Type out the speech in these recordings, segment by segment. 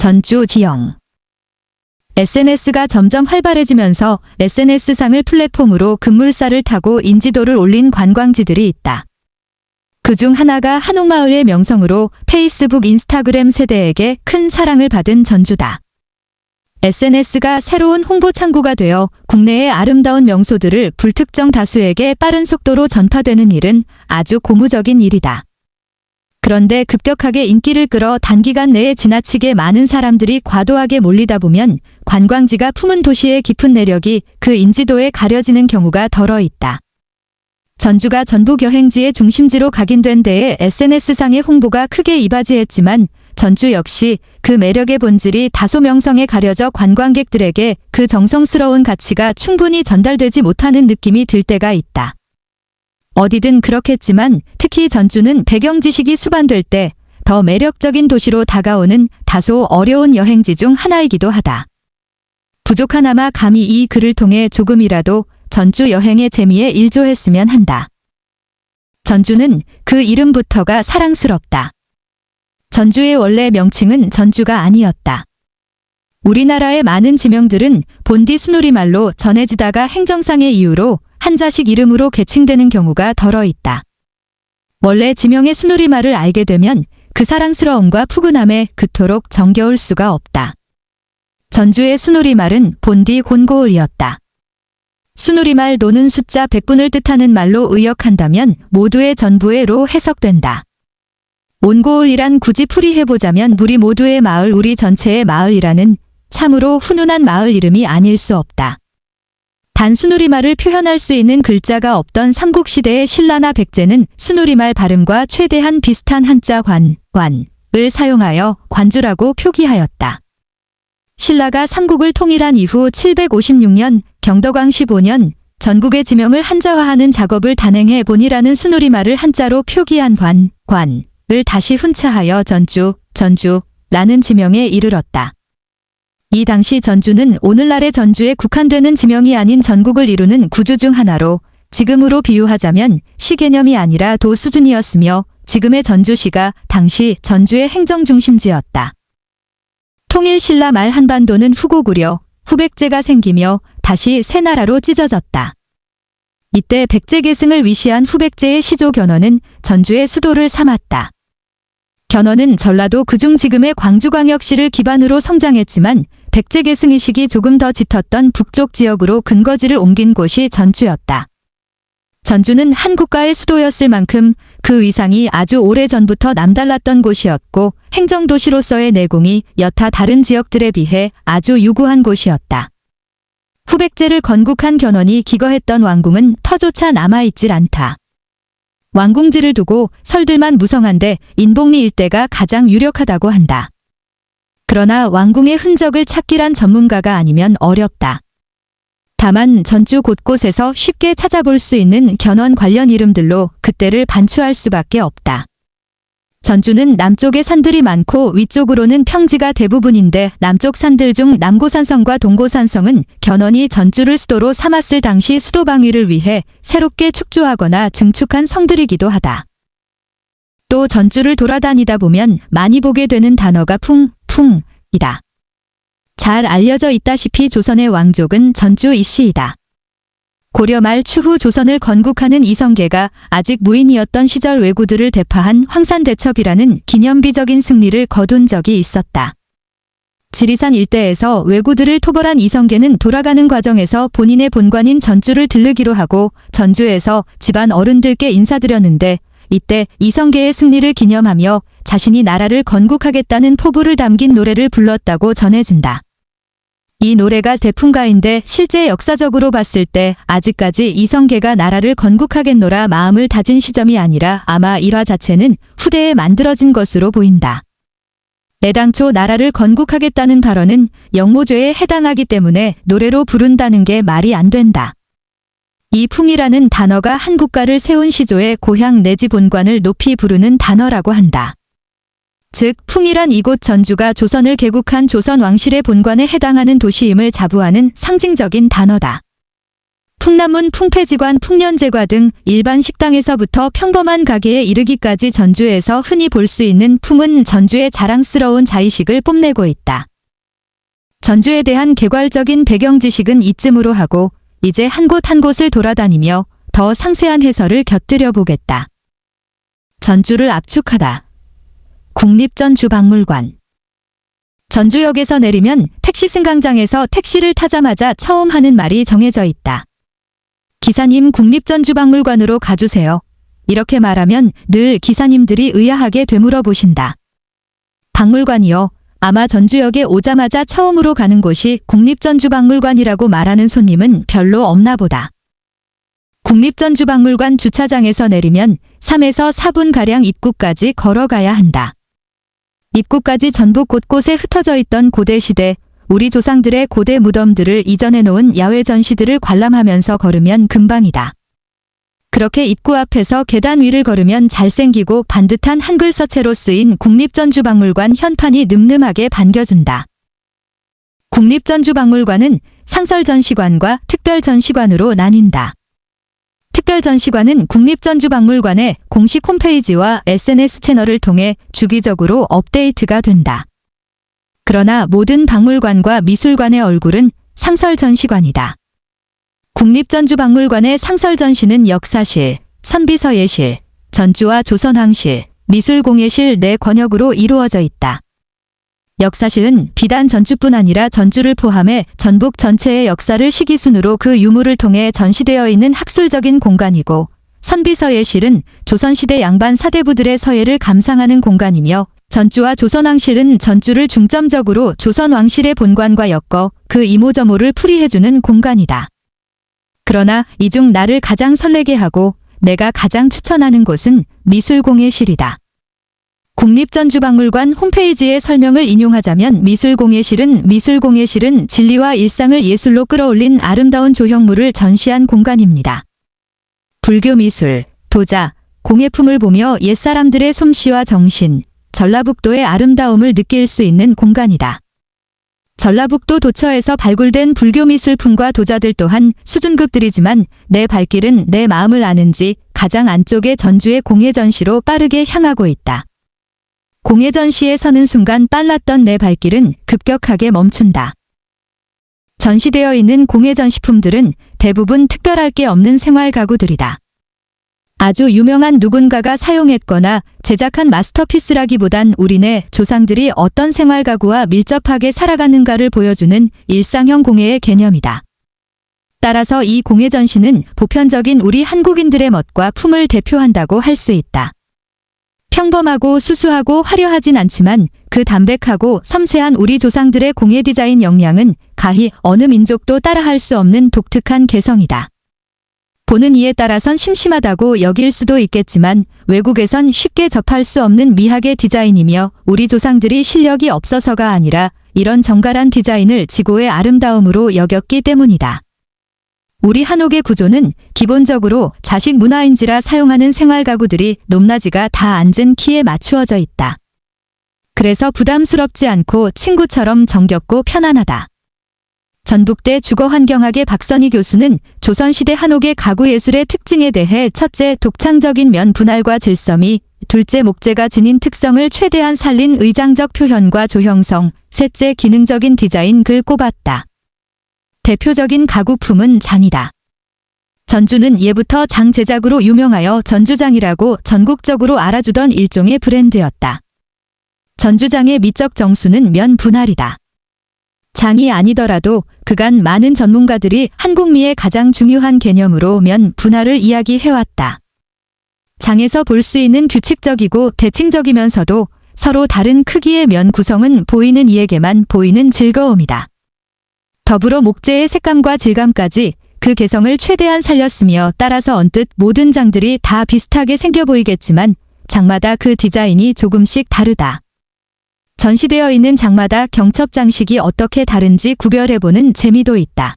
전주 지형. SNS가 점점 활발해지면서 SNS상을 플랫폼으로 급물살을 타고 인지도를 올린 관광지들이 있다. 그중 하나가 한옥마을의 명성으로 페이스북, 인스타그램 세대에게 큰 사랑을 받은 전주다. SNS가 새로운 홍보 창구가 되어 국내의 아름다운 명소들을 불특정 다수에게 빠른 속도로 전파되는 일은 아주 고무적인 일이다. 그런데 급격하게 인기를 끌어 단기간 내에 지나치게 많은 사람들이 과도하게 몰리다 보면 관광지가 품은 도시의 깊은 내력이 그 인지도에 가려지는 경우가 덜어 있다. 전주가 전북 여행지의 중심지로 각인된 데에 SNS상의 홍보가 크게 이바지했지만 전주 역시 그 매력의 본질이 다소 명성에 가려져 관광객들에게 그 정성스러운 가치가 충분히 전달되지 못하는 느낌이 들 때가 있다. 어디든 그렇겠지만 특히 전주는 배경 지식이 수반될 때 더 매력적인 도시로 다가오는 다소 어려운 여행지 중 하나이기도 하다. 부족하나마 감히 이 글을 통해 조금이라도 전주 여행의 재미에 일조했으면 한다. 전주는 그 이름부터가 사랑스럽다. 전주의 원래 명칭은 전주가 아니었다. 우리나라의 많은 지명들은 본디 순우리말로 전해지다가 행정상의 이유로 한자식 이름으로 계칭되는 경우가 덜어 있다. 원래 지명의 순우리말을 알게 되면 그 사랑스러움과 푸근함에 그토록 정겨울 수가 없다. 전주의 순우리말은 본디 곤고을이었다. 순우리말 노는 숫자 100분을 뜻하는 말로 의역한다면 모두의 전부의로 해석된다. 온고을이란 굳이 풀이해보자면 우리 모두의 마을, 우리 전체의 마을이라는 참으로 훈훈한 마을 이름이 아닐 수 없다. 단 순우리말을 표현할 수 있는 글자가 없던 삼국시대의 신라나 백제는 순우리말 발음과 최대한 비슷한 한자 관을 사용하여 관주라고 표기하였다. 신라가 삼국을 통일한 이후 756년 경덕왕 15년 전국의 지명을 한자화하는 작업을 단행해 본이라는 순우리말을 한자로 표기한 관을 다시 훈차하여 전주라는 지명에 이르렀다. 이 당시 전주는 오늘날의 전주에 국한되는 지명이 아닌 전국을 이루는 구주 중 하나로 지금으로 비유하자면 시 개념이 아니라 도 수준이었으며 지금의 전주시가 당시 전주의 행정중심지였다. 통일 신라 말 한반도는 후고구려, 후백제가 생기며 다시 새 나라로 찢어졌다. 이때 백제 계승을 위시한 후백제의 시조 견훤은 전주의 수도를 삼았다. 견훤은 전라도 그중 지금의 광주광역시를 기반으로 성장했지만 백제 계승 이식이 조금 더 짙었던 북쪽 지역으로 근거지를 옮긴 곳이 전주였다. 전주는 한 국가의 수도였을 만큼 그 위상이 아주 오래전부터 남달랐던 곳이었고 행정도시로서의 내공이 여타 다른 지역들에 비해 아주 유구한 곳이었다. 후백제를 건국한 견훤이 기거했던 왕궁은 터조차 남아있질 않다. 왕궁지를 두고 설들만 무성한데 인복리 일대가 가장 유력하다고 한다. 그러나 왕궁의 흔적을 찾기란 전문가가 아니면 어렵다. 다만 전주 곳곳에서 쉽게 찾아볼 수 있는 견훤 관련 이름들로 그때를 반추할 수밖에 없다. 전주는 남쪽에 산들이 많고 위쪽으로는 평지가 대부분인데 남쪽 산들 중 남고산성과 동고산성은 견훤이 전주를 수도로 삼았을 당시 수도 방위를 위해 새롭게 축조하거나 증축한 성들이기도 하다. 또 전주를 돌아다니다 보면 많이 보게 되는 단어가 풍이다. 잘 알려져 있다시피 조선의 왕족은 전주 이씨이다. 고려 말 추후 조선을 건국하는 이성계가 아직 무인이었던 시절 왜구들을 대파한 황산대첩이라는 기념비적인 승리를 거둔 적이 있었다. 지리산 일대에서 왜구들을 토벌한 이성계는 돌아가는 과정에서 본인의 본관인 전주를 들르기로 하고 전주에서 집안 어른들께 인사드렸는데 이때 이성계의 승리를 기념하며 자신이 나라를 건국하겠다는 포부를 담긴 노래를 불렀다고 전해진다. 이 노래가 대풍가인데 실제 역사적으로 봤을 때 아직까지 이성계가 나라를 건국하겠노라 마음을 다진 시점이 아니라 아마 일화 자체는 후대에 만들어진 것으로 보인다. 애당초 나라를 건국하겠다는 발언은 영모죄에 해당하기 때문에 노래로 부른다는 게 말이 안 된다. 이 풍이라는 단어가 한 국가를 세운 시조의 고향 내지 본관을 높이 부르는 단어라고 한다. 즉 풍이란 이곳 전주가 조선을 개국한 조선 왕실의 본관에 해당하는 도시임을 자부하는 상징적인 단어다. 풍남문, 풍패지관, 풍년제과 등 일반 식당에서부터 평범한 가게에 이르기까지 전주에서 흔히 볼 수 있는 품은 전주의 자랑스러운 자의식을 뽐내고 있다. 전주에 대한 개괄적인 배경 지식은 이쯤으로 하고 이제 한 곳 한 곳을 돌아다니며 더 상세한 해설을 곁들여 보겠다. 전주를 압축하다. 국립전주박물관. 전주역에서 내리면 택시 승강장에서 택시를 타자마자 처음 하는 말이 정해져 있다. 기사님, 국립전주박물관으로 가주세요. 이렇게 말하면 늘 기사님들이 의아하게 되물어 보신다. 박물관이요? 아마 전주역에 오자마자 처음으로 가는 곳이 국립전주박물관이라고 말하는 손님은 별로 없나 보다. 국립전주박물관 주차장에서 내리면 3에서 4분가량 입구까지 걸어가야 한다. 입구까지 전북 곳곳에 흩어져 있던 고대시대, 우리 조상들의 고대 무덤들을 이전해 놓은 야외 전시들을 관람하면서 걸으면 금방이다. 그렇게 입구 앞에서 계단 위를 걸으면 잘생기고 반듯한 한글 서체로 쓰인 국립전주박물관 현판이 늠름하게 반겨준다. 국립전주박물관은 상설전시관과 특별전시관으로 나뉜다. 특별전시관은 국립전주박물관의 공식 홈페이지와 SNS 채널을 통해 주기적으로 업데이트가 된다. 그러나 모든 박물관과 미술관의 얼굴은 상설전시관이다. 국립전주박물관의 상설전시는 역사실, 선비서예실, 전주와 조선왕실, 미술공예실 네 권역으로 이루어져 있다. 역사실은 비단 전주뿐 아니라 전주를 포함해 전북 전체의 역사를 시기순으로 그 유물을 통해 전시되어 있는 학술적인 공간이고, 선비서예실은 조선시대 양반 사대부들의 서예를 감상하는 공간이며, 전주와 조선왕실은 전주를 중점적으로 조선왕실의 본관과 엮어 그 이모저모를 풀이해주는 공간이다. 그러나 이 중 나를 가장 설레게 하고 내가 가장 추천하는 곳은 미술공예실이다. 국립전주박물관 홈페이지의 설명을 인용하자면 미술공예실은 진리와 일상을 예술로 끌어올린 아름다운 조형물을 전시한 공간입니다. 불교 미술, 도자, 공예품을 보며 옛사람들의 솜씨와 정신, 전라북도의 아름다움을 느낄 수 있는 공간이다. 전라북도 도처에서 발굴된 불교 미술품과 도자들 또한 수준급들이지만 내 발길은 내 마음을 아는지 가장 안쪽의 전주의 공예전시로 빠르게 향하고 있다. 공예전시에 서는 순간 빨랐던 내 발길은 급격하게 멈춘다. 전시되어 있는 공예전시품들은 대부분 특별할 게 없는 생활 가구들이다. 아주 유명한 누군가가 사용했거나 제작한 마스터피스라기보단 우리네 조상들이 어떤 생활 가구와 밀접하게 살아가는가를 보여주는 일상형 공예의 개념이다. 따라서 이 공예 전시는 보편적인 우리 한국인들의 멋과 품을 대표한다고 할 수 있다. 평범하고 수수하고 화려하진 않지만 그 담백하고 섬세한 우리 조상들의 공예 디자인 역량은 가히 어느 민족도 따라할 수 없는 독특한 개성이다. 보는 이에 따라선 심심하다고 여길 수도 있겠지만 외국에선 쉽게 접할 수 없는 미학의 디자인이며 우리 조상들이 실력이 없어서가 아니라 이런 정갈한 디자인을 지고의 아름다움으로 여겼기 때문이다. 우리 한옥의 구조는 기본적으로 자식 문화인지라 사용하는 생활 가구들이 높낮이가 다 앉은 키에 맞추어져 있다. 그래서 부담스럽지 않고 친구처럼 정겹고 편안하다. 전북대 주거환경학의 박선희 교수는 조선시대 한옥의 가구 예술의 특징에 대해 첫째, 독창적인 면 분할과 질서미, 둘째, 목재가 지닌 특성을 최대한 살린 의장적 표현과 조형성, 셋째, 기능적인 디자인 글 꼽았다. 대표적인 가구품은 장이다. 전주는 예부터 장 제작으로 유명하여 전주장이라고 전국적으로 알아주던 일종의 브랜드였다. 전주장의 미적 정수는 면 분할이다. 장이 아니더라도 그간 많은 전문가들이 한국미의 가장 중요한 개념으로 면 분할을 이야기해왔다. 장에서 볼 수 있는 규칙적이고 대칭적이면서도 서로 다른 크기의 면 구성은 보이는 이에게만 보이는 즐거움이다. 더불어 목재의 색감과 질감까지 그 개성을 최대한 살렸으며 따라서 언뜻 모든 장들이 다 비슷하게 생겨 보이겠지만 장마다 그 디자인이 조금씩 다르다. 전시되어 있는 장마다 경첩 장식이 어떻게 다른지 구별해보는 재미도 있다.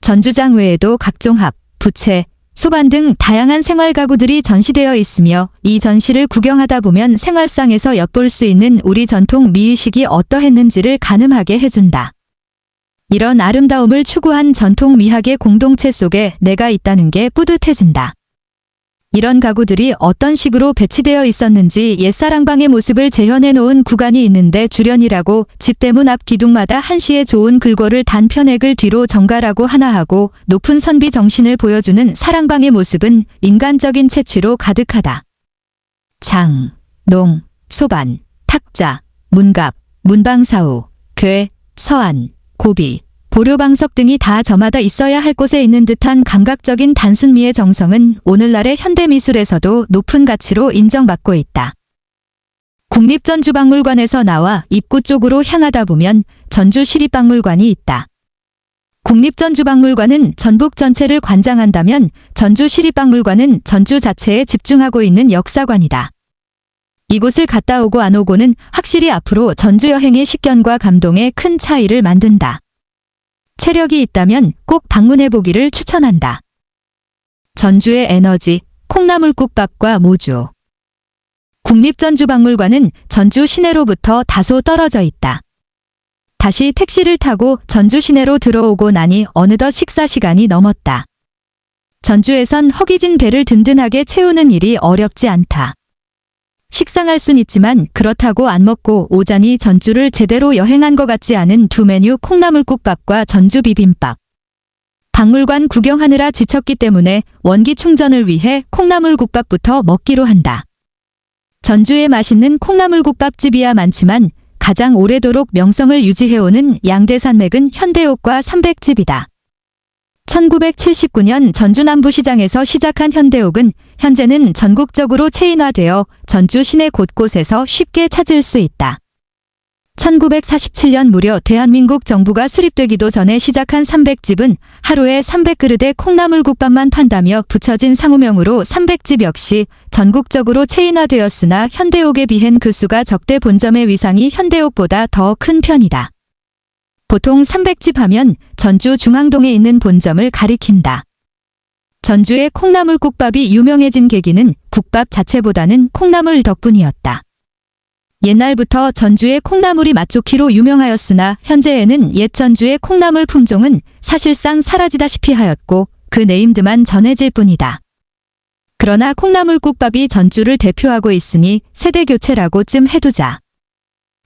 전주장 외에도 각종 합, 부채, 소반 등 다양한 생활 가구들이 전시되어 있으며 이 전시를 구경하다 보면 생활상에서 엿볼 수 있는 우리 전통 미의식이 어떠했는지를 가늠하게 해준다. 이런 아름다움을 추구한 전통 미학의 공동체 속에 내가 있다는 게 뿌듯해진다. 이런 가구들이 어떤 식으로 배치되어 있었는지 옛사랑방의 모습을 재현해 놓은 구간이 있는데 주련이라고 집대문 앞 기둥마다 한시의 좋은 글고를 단편액을 뒤로 정갈하고 하나하고 높은 선비 정신을 보여주는 사랑방의 모습은 인간적인 채취로 가득하다. 장, 농, 소반, 탁자, 문갑, 문방사우, 궤, 서안, 고비, 보료방석 등이 다 저마다 있어야 할 곳에 있는 듯한 감각적인 단순미의 정성은 오늘날의 현대미술에서도 높은 가치로 인정받고 있다. 국립전주박물관에서 나와 입구 쪽으로 향하다 보면 전주시립박물관이 있다. 국립전주박물관은 전북 전체를 관장한다면 전주시립박물관은 전주 자체에 집중하고 있는 역사관이다. 이곳을 갔다 오고 안 오고는 확실히 앞으로 전주 여행의 식견과 감동에 큰 차이를 만든다. 체력이 있다면 꼭 방문해보기를 추천한다. 전주의 에너지, 콩나물국밥과 모주. 국립전주박물관은 전주 시내로부터 다소 떨어져 있다. 다시 택시를 타고 전주 시내로 들어오고 나니 어느덧 식사 시간이 넘었다. 전주에선 허기진 배를 든든하게 채우는 일이 어렵지 않다. 식상할 순 있지만 그렇다고 안 먹고 오자니 전주를 제대로 여행한 것 같지 않은 두 메뉴 콩나물국밥과 전주 비빔밥. 박물관 구경하느라 지쳤기 때문에 원기 충전을 위해 콩나물국밥부터 먹기로 한다. 전주에 맛있는 콩나물국밥집이야 많지만 가장 오래도록 명성을 유지해오는 양대산맥은 현대옥과 삼백집이다. 1979년 전주 남부시장에서 시작한 현대옥은 현재는 전국적으로 체인화되어 전주 시내 곳곳에서 쉽게 찾을 수 있다. 1947년 무려 대한민국 정부가 수립되기도 전에 시작한 삼백집은 하루에 300그릇의 콩나물국밥만 판다며 붙여진 상호명으로 삼백집 역시 전국적으로 체인화되었으나 현대옥에 비한 그 수가 적대 본점의 위상이 현대옥보다 더 큰 편이다. 보통 삼백집 하면 전주 중앙동에 있는 본점을 가리킨다. 전주의 콩나물국밥이 유명해진 계기는 국밥 자체보다는 콩나물 덕분이었다. 옛날부터 전주의 콩나물이 맛좋기로 유명하였으나 현재에는 옛 전주의 콩나물 품종은 사실상 사라지다시피 하였고 그 네임드만 전해질 뿐이다. 그러나 콩나물국밥이 전주를 대표하고 있으니 세대교체라고 쯤 해두자.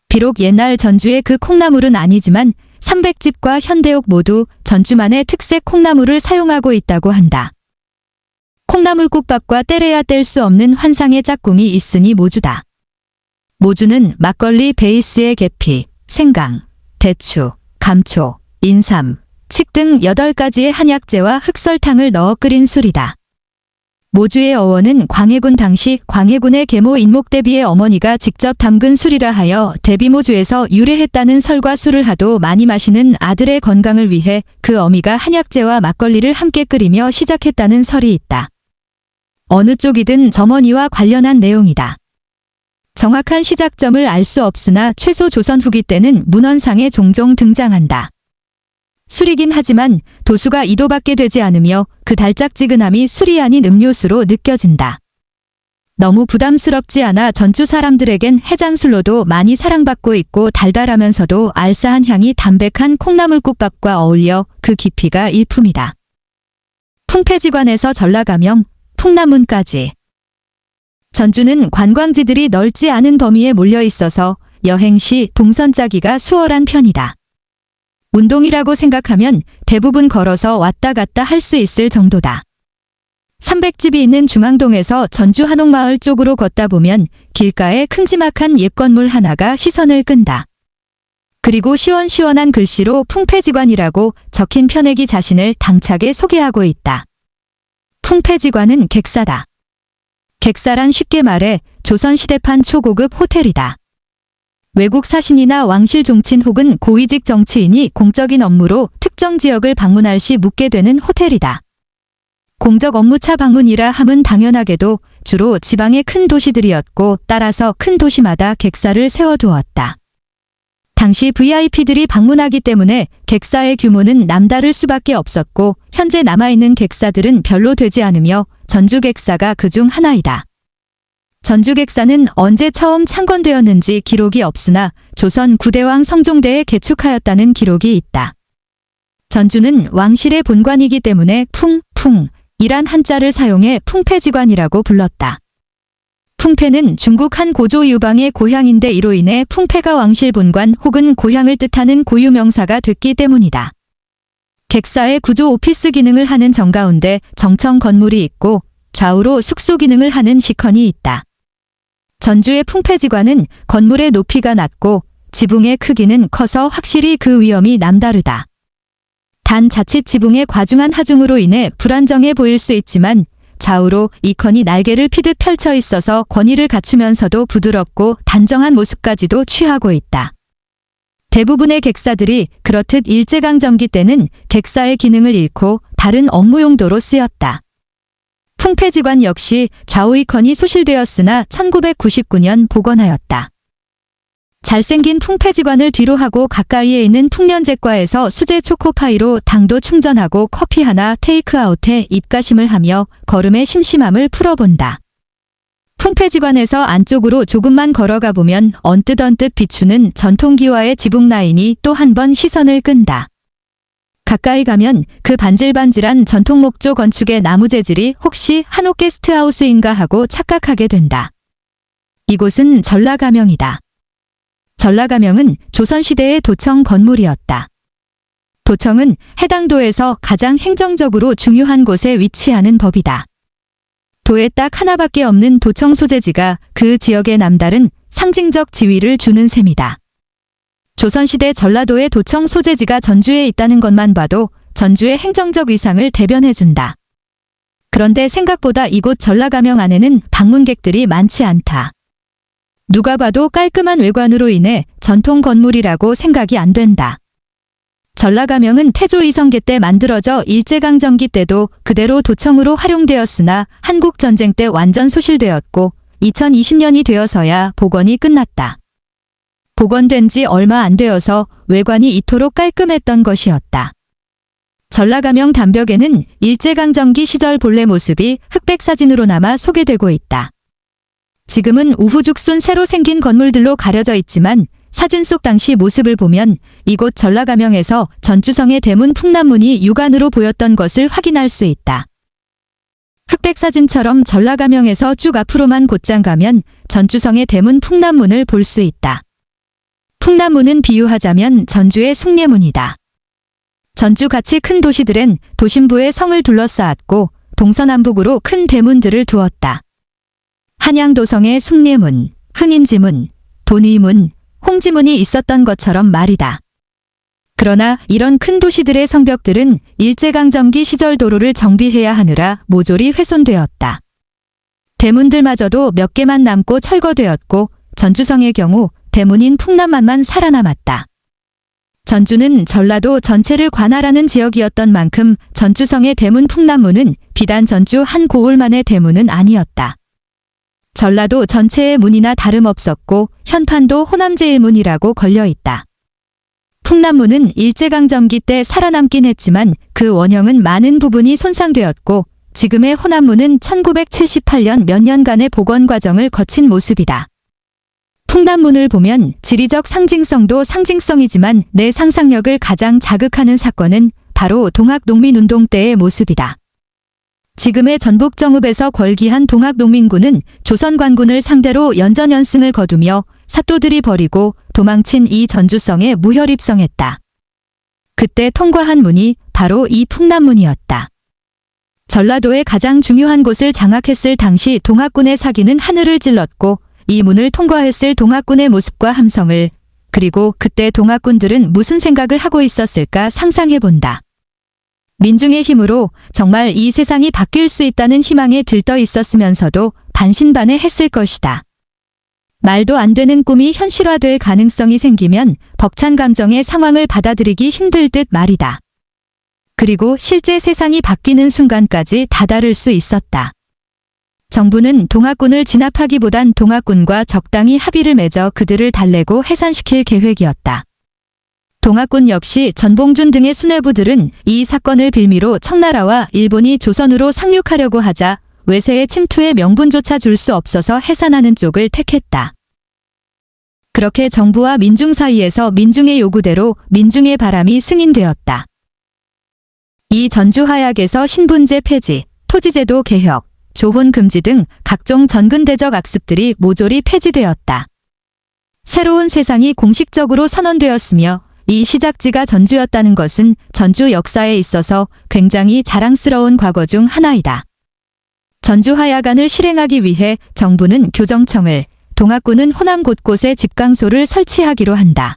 비록 옛날 전주의 그 콩나물은 아니지만 삼백집과 현대옥 모두 전주만의 특색 콩나물을 사용하고 있다고 한다. 콩나물국밥과 떼래야 뗄 수 없는 환상의 짝꿍이 있으니 모주다. 모주는 막걸리 베이스의 계피, 생강, 대추, 감초, 인삼, 칡 등 8가지의 한약재와 흑설탕을 넣어 끓인 술이다. 모주의 어원은 광해군 당시 광해군의 계모 인목대비의 어머니가 직접 담근 술이라 하여 대비모주에서 유래했다는 설과 술을 하도 많이 마시는 아들의 건강을 위해 그 어미가 한약재와 막걸리를 함께 끓이며 시작했다는 설이 있다. 어느 쪽이든 점원이와 관련한 내용이다. 정확한 시작점을 알 수 없으나 최소 조선 후기 때는 문헌상에 종종 등장한다. 술이긴 하지만 도수가 2도밖에 되지 않으며 그 달짝지근함이 술이 아닌 음료수로 느껴진다. 너무 부담스럽지 않아 전주 사람들에겐 해장술로도 많이 사랑받고 있고 달달하면서도 알싸한 향이 담백한 콩나물국밥과 어울려 그 깊이가 일품이다. 풍패지관에서 전라가명, 풍남문까지. 전주는 관광지들이 넓지 않은 범위에 몰려 있어서 여행 시 동선 짜기가 수월한 편이다. 운동이라고 생각하면 대부분 걸어서 왔다 갔다 할 수 있을 정도다. 삼백집이 있는 중앙동에서 전주 한옥마을 쪽으로 걷다 보면 길가에 큼지막한 옛 건물 하나가 시선을 끈다. 그리고 시원시원한 글씨로 풍패지관이라고 적힌 편액이 자신을 당차게 소개하고 있다. 풍패지관은 객사다. 객사란 쉽게 말해 조선시대판 초고급 호텔이다. 외국 사신이나 왕실 종친 혹은 고위직 정치인이 공적인 업무로 특정 지역을 방문할 시 묵게 되는 호텔이다. 공적 업무차 방문이라 함은 당연하게도 주로 지방의 큰 도시들이었고 따라서 큰 도시마다 객사를 세워두었다. 당시 VIP들이 방문하기 때문에 객사의 규모는 남다를 수밖에 없었고 현재 남아있는 객사들은 별로 되지 않으며 전주 객사가 그중 하나이다. 전주 객사는 언제 처음 창건되었는지 기록이 없으나 조선 9대왕 성종대에 개축하였다는 기록이 있다. 전주는 왕실의 본관이기 때문에 이란 한자를 사용해 풍패지관이라고 불렀다. 풍패는 중국 한 고조 유방의 고향인데 이로 인해 풍패가 왕실 본관 혹은 고향을 뜻하는 고유명사가 됐기 때문이다. 객사의 구조 오피스 기능을 하는 정가운데 정청 건물이 있고 좌우로 숙소 기능을 하는 시컨이 있다. 전주의 풍패지관은 건물의 높이가 낮고 지붕의 크기는 커서 확실히 그 위험이 남다르다. 단 자칫 지붕의 과중한 하중으로 인해 불안정해 보일 수 있지만 좌우로 이컨이 날개를 피듯 펼쳐 있어서 권위를 갖추면서도 부드럽고 단정한 모습까지도 취하고 있다. 대부분의 객사들이 그렇듯 일제강점기 때는 객사의 기능을 잃고 다른 업무 용도로 쓰였다. 풍패지관 역시 좌우 이컨이 소실되었으나 1999년 복원하였다. 잘생긴 풍패지관을 뒤로 하고 가까이에 있는 풍년제과에서 수제 초코파이로 당도 충전하고 커피 하나 테이크아웃해 입가심을 하며 걸음의 심심함을 풀어본다. 풍패지관에서 안쪽으로 조금만 걸어가 보면 언뜻 비추는 전통기와의 지붕 라인이 또 한 번 시선을 끈다. 가까이 가면 그 반질반질한 전통 목조 건축의 나무 재질이 혹시 한옥 게스트하우스인가 하고 착각하게 된다. 이곳은 전라가명이다. 전라가명은 조선시대의 도청 건물이었다. 도청은 해당 도에서 가장 행정적으로 중요한 곳에 위치하는 법이다. 도에 딱 하나밖에 없는 도청 소재지가 그 지역에 남다른 상징적 지위를 주는 셈이다. 조선시대 전라도의 도청 소재지가 전주에 있다는 것만 봐도 전주의 행정적 위상을 대변해준다. 그런데 생각보다 이곳 전라가명 안에는 방문객들이 많지 않다. 누가 봐도 깔끔한 외관으로 인해 전통 건물이라고 생각이 안 된다. 전라가명은 태조 이성계 때 만들어져 일제강점기 때도 그대로 도청으로 활용되었으나 한국전쟁 때 완전 소실되었고 2020년이 되어서야 복원이 끝났다. 복원된 지 얼마 안 되어서 외관이 이토록 깔끔했던 것이었다. 전라가명 담벽에는 일제강점기 시절 본래 모습이 흑백 사진으로 남아 소개되고 있다. 지금은 우후죽순 새로 생긴 건물들로 가려져 있지만 사진 속 당시 모습을 보면 이곳 전라가명에서 전주성의 대문 풍남문이 육안으로 보였던 것을 확인할 수 있다. 흑백 사진처럼 전라가명에서 쭉 앞으로만 곧장 가면 전주성의 대문 풍남문을 볼 수 있다. 풍남문은 비유하자면 전주의 숭례문이다. 전주같이 큰 도시들엔 도심부의 성을 둘러싸았고 동서남북으로 큰 대문들을 두었다. 한양도성에 숭례문, 흥인지문, 돈의문, 홍지문이 있었던 것처럼 말이다. 그러나 이런 큰 도시들의 성벽들은 일제강점기 시절 도로를 정비해야 하느라 모조리 훼손되었다. 대문들마저도 몇 개만 남고 철거되었고 전주성의 경우 대문인 풍남만만 살아남았다. 전주는 전라도 전체를 관할하는 지역이었던 만큼 전주성의 대문 풍남문은 비단 전주 한 고을만의 대문은 아니었다. 전라도 전체의 문이나 다름없었고 현판도 호남제일문이라고 걸려있다. 풍남문은 일제강점기 때 살아남긴 했지만 그 원형은 많은 부분이 손상되었고 지금의 호남문은 1978년 몇 년간의 복원 과정을 거친 모습이다. 풍남문을 보면 지리적 상징성도 상징성이지만 내 상상력을 가장 자극하는 사건은 바로 동학농민운동 때의 모습이다. 지금의 전북 정읍에서 걸기한 동학농민군은 조선관군을 상대로 연전연승을 거두며 사또들이 버리고 도망친 이 전주성에 무혈입성했다. 그때 통과한 문이 바로 이 풍남문이었다. 전라도의 가장 중요한 곳을 장악했을 당시 동학군의 사기는 하늘을 찔렀고 이 문을 통과했을 동학군의 모습과 함성을 그리고 그때 동학군들은 무슨 생각을 하고 있었을까 상상해본다. 민중의 힘으로 정말 이 세상이 바뀔 수 있다는 희망에 들떠 있었으면서도 반신반의했을 것이다. 말도 안 되는 꿈이 현실화될 가능성이 생기면 벅찬 감정의 상황을 받아들이기 힘들 듯 말이다. 그리고 실제 세상이 바뀌는 순간까지 다다를 수 있었다. 정부는 동학군을 진압하기보단 동학군과 적당히 합의를 맺어 그들을 달래고 해산시킬 계획이었다. 동학군 역시 전봉준 등의 수뇌부들은 이 사건을 빌미로 청나라와 일본이 조선으로 상륙하려고 하자 외세의 침투의 명분조차 줄 수 없어서 해산하는 쪽을 택했다. 그렇게 정부와 민중 사이에서 민중의 요구대로 민중의 바람이 승인되었다. 이 전주하약에서 신분제 폐지, 토지제도 개혁, 조혼 금지 등 각종 전근대적 악습들이 모조리 폐지되었다. 새로운 세상이 공식적으로 선언되었으며 이 시작지가 전주였다는 것은 전주 역사에 있어서 굉장히 자랑스러운 과거 중 하나이다. 전주하야간을 실행하기 위해 정부는 교정청을, 동학군은 호남 곳곳에 집강소를 설치하기로 한다.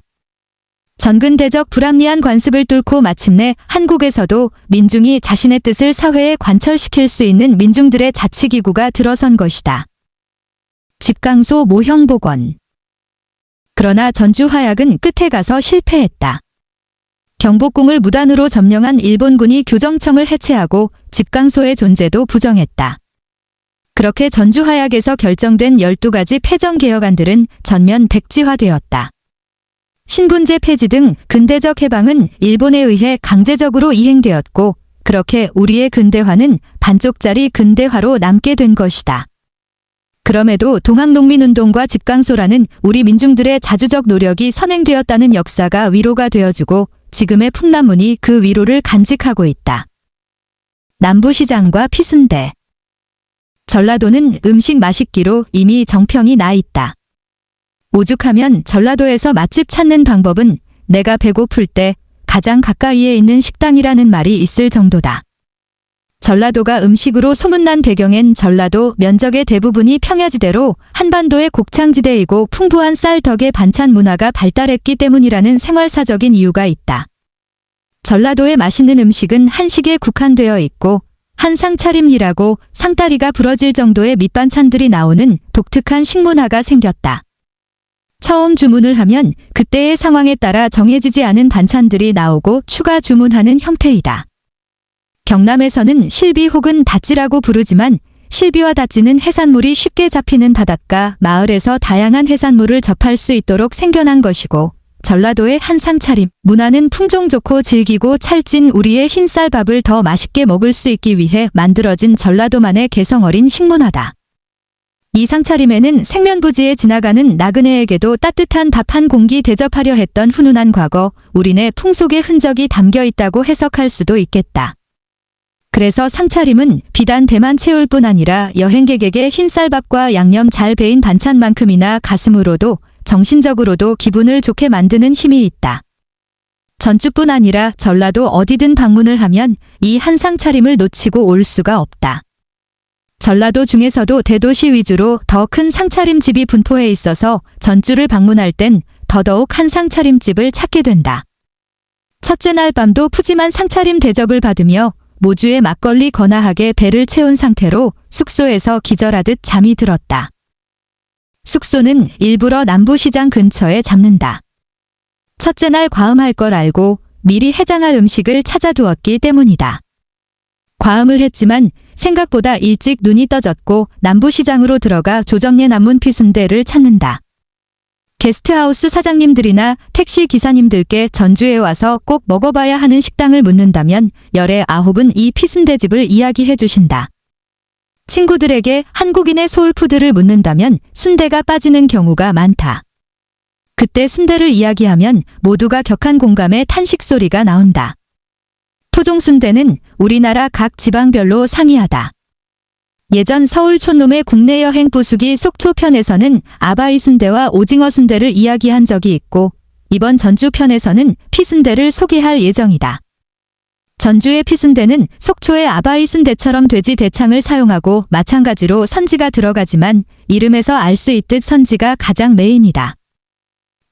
전근대적 불합리한 관습을 뚫고 마침내 한국에서도 민중이 자신의 뜻을 사회에 관철시킬 수 있는 민중들의 자치기구가 들어선 것이다. 집강소 모형복원. 그러나 전주하약은 끝에 가서 실패했다. 경복궁을 무단으로 점령한 일본군이 교정청을 해체하고 집강소의 존재도 부정했다. 그렇게 전주하약에서 결정된 12가지 폐정개혁안들은 전면 백지화되었다. 신분제 폐지 등 근대적 해방은 일본에 의해 강제적으로 이행되었고, 그렇게 우리의 근대화는 반쪽짜리 근대화로 남게 된 것이다. 그럼에도 동학농민운동과 집강소라는 우리 민중들의 자주적 노력이 선행되었다는 역사가 위로가 되어주고 지금의 풍남문이 그 위로를 간직하고 있다. 남부시장과 피순대. 전라도는 음식 맛있기로 이미 정평이 나 있다. 오죽하면 전라도에서 맛집 찾는 방법은 내가 배고플 때 가장 가까이에 있는 식당이라는 말이 있을 정도다. 전라도가 음식으로 소문난 배경엔 전라도 면적의 대부분이 평야지대로 한반도의 곡창지대이고 풍부한 쌀 덕에 반찬 문화가 발달했기 때문이라는 생활사적인 이유가 있다. 전라도의 맛있는 음식은 한식에 국한되어 있고 한 상차림이라고 상다리가 부러질 정도의 밑반찬들이 나오는 독특한 식문화가 생겼다. 처음 주문을 하면 그때의 상황에 따라 정해지지 않은 반찬들이 나오고 추가 주문하는 형태이다. 경남에서는 실비 혹은 다찌라고 부르지만 실비와 다찌는 해산물이 쉽게 잡히는 바닷가, 마을에서 다양한 해산물을 접할 수 있도록 생겨난 것이고, 전라도의 한상차림, 문화는 품종 좋고 질기고 찰진 우리의 흰쌀밥을 더 맛있게 먹을 수 있기 위해 만들어진 전라도만의 개성 어린 식문화다. 이 상차림에는 생면부지에 지나가는 나그네에게도 따뜻한 밥 한 공기 대접하려 했던 훈훈한 과거, 우리네 풍속의 흔적이 담겨 있다고 해석할 수도 있겠다. 그래서 상차림은 비단 배만 채울 뿐 아니라 여행객에게 흰쌀밥과 양념 잘 배인 반찬만큼이나 가슴으로도 정신적으로도 기분을 좋게 만드는 힘이 있다. 전주뿐 아니라 전라도 어디든 방문을 하면 이 한 상차림을 놓치고 올 수가 없다. 전라도 중에서도 대도시 위주로 더 큰 상차림집이 분포해 있어서 전주를 방문할 땐 더더욱 한 상차림집을 찾게 된다. 첫째 날 밤도 푸짐한 상차림 대접을 받으며 모주에 막걸리 거나하게 배를 채운 상태로 숙소에서 기절하듯 잠이 들었다. 숙소는 일부러 남부시장 근처에 잡는다. 첫째 날 과음할 걸 알고 미리 해장할 음식을 찾아두었기 때문이다. 과음을 했지만 생각보다 일찍 눈이 떠졌고 남부시장으로 들어가 조정례 남문 피순대를 찾는다. 게스트하우스 사장님들이나 택시 기사님들께 전주에 와서 꼭 먹어봐야 하는 식당을 묻는다면 열의 9은 이 피순대집을 이야기해 주신다. 친구들에게 한국인의 소울푸드를 묻는다면 순대가 빠지는 경우가 많다. 그때 순대를 이야기하면 모두가 격한 공감의 탄식 소리가 나온다. 토종순대는 우리나라 각 지방별로 상이하다. 예전 서울 촌놈의 국내 여행 부수기 속초편에서는 아바이 순대와 오징어 순대를 이야기한 적이 있고 이번 전주편에서는 피순대를 소개할 예정이다. 전주의 피순대는 속초의 아바이 순대처럼 돼지 대창을 사용하고 마찬가지로 선지가 들어가지만 이름에서 알 수 있듯 선지가 가장 메인이다.